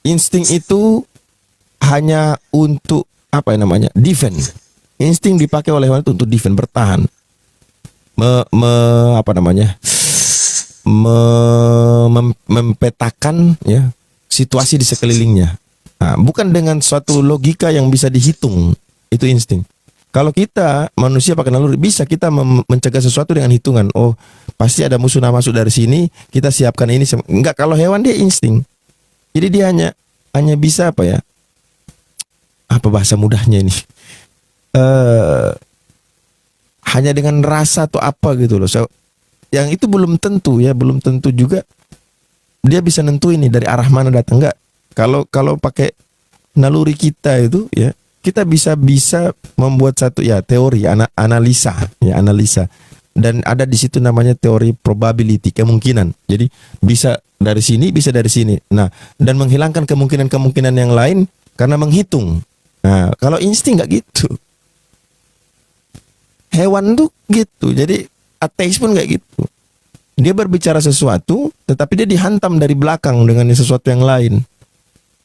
Insting itu hanya untuk apa ya namanya? Defend. Insting dipakai oleh hewan itu untuk defend, bertahan. Mempetakan ya situasi di sekelilingnya. Nah, bukan dengan suatu logika yang bisa dihitung. Itu insting. Kalau kita manusia pakai naluri, bisa kita mencegah sesuatu dengan hitungan. Oh, pasti ada musuh masuk dari sini, kita siapkan ini. Enggak, kalau hewan dia insting. Jadi dia hanya bisa apa ya? Apa bahasa mudahnya ini? Hanya dengan rasa atau apa gitu loh. Yang itu belum tentu ya, belum tentu juga dia bisa nentuin ini dari arah mana datang. Enggak. Kalau pakai naluri kita itu ya, kita bisa membuat satu ya teori analisa dan ada di situ namanya teori probability, kemungkinan. Jadi bisa dari sini, bisa dari sini. Nah, dan menghilangkan kemungkinan yang lain karena menghitung. Nah, kalau insting nggak gitu. Hewan tuh gitu. Jadi ateis pun kayak gitu. Dia berbicara sesuatu, tetapi dia dihantam dari belakang dengan sesuatu yang lain.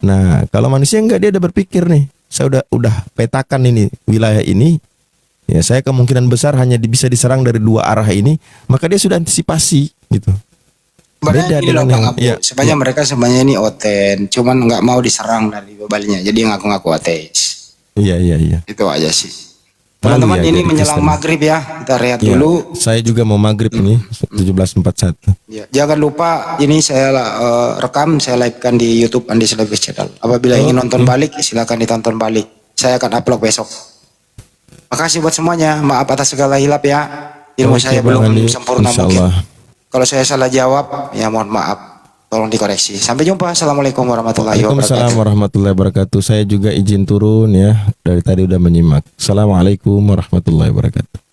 Nah, kalau manusia enggak, dia udah berpikir nih. Saya udah petakan ini wilayah ini. Ya, saya kemungkinan besar hanya bisa diserang dari 2 arah ini, maka dia sudah antisipasi gitu. Beda dengan yang sebenarnya mereka sebenarnya ini oten, cuman nggak mau diserang dari bebalnya. Jadi ngaku-ngaku ateis. Iya. Itu aja sih. Teman-teman, ini menjelang maghrib ya, kita rehat dulu. Saya juga mau maghrib ini 17.41. Ya, jangan lupa ini saya rekam, saya live-kan di YouTube Andi Selebes Channel. Apabila ingin nonton balik, silakan ditonton balik. Saya akan upload besok. Makasih buat semuanya. Maaf atas segala hilap ya. Ilmu saya belum sempurna mungkin. Kalau saya salah jawab, ya mohon maaf. Tolong dikoreksi. Sampai jumpa. Assalamualaikum warahmatullahi wabarakatuh. Waalaikumsalam warahmatullahi wabarakatuh. Saya juga izin turun ya. Dari tadi udah menyimak. Assalamualaikum warahmatullahi wabarakatuh.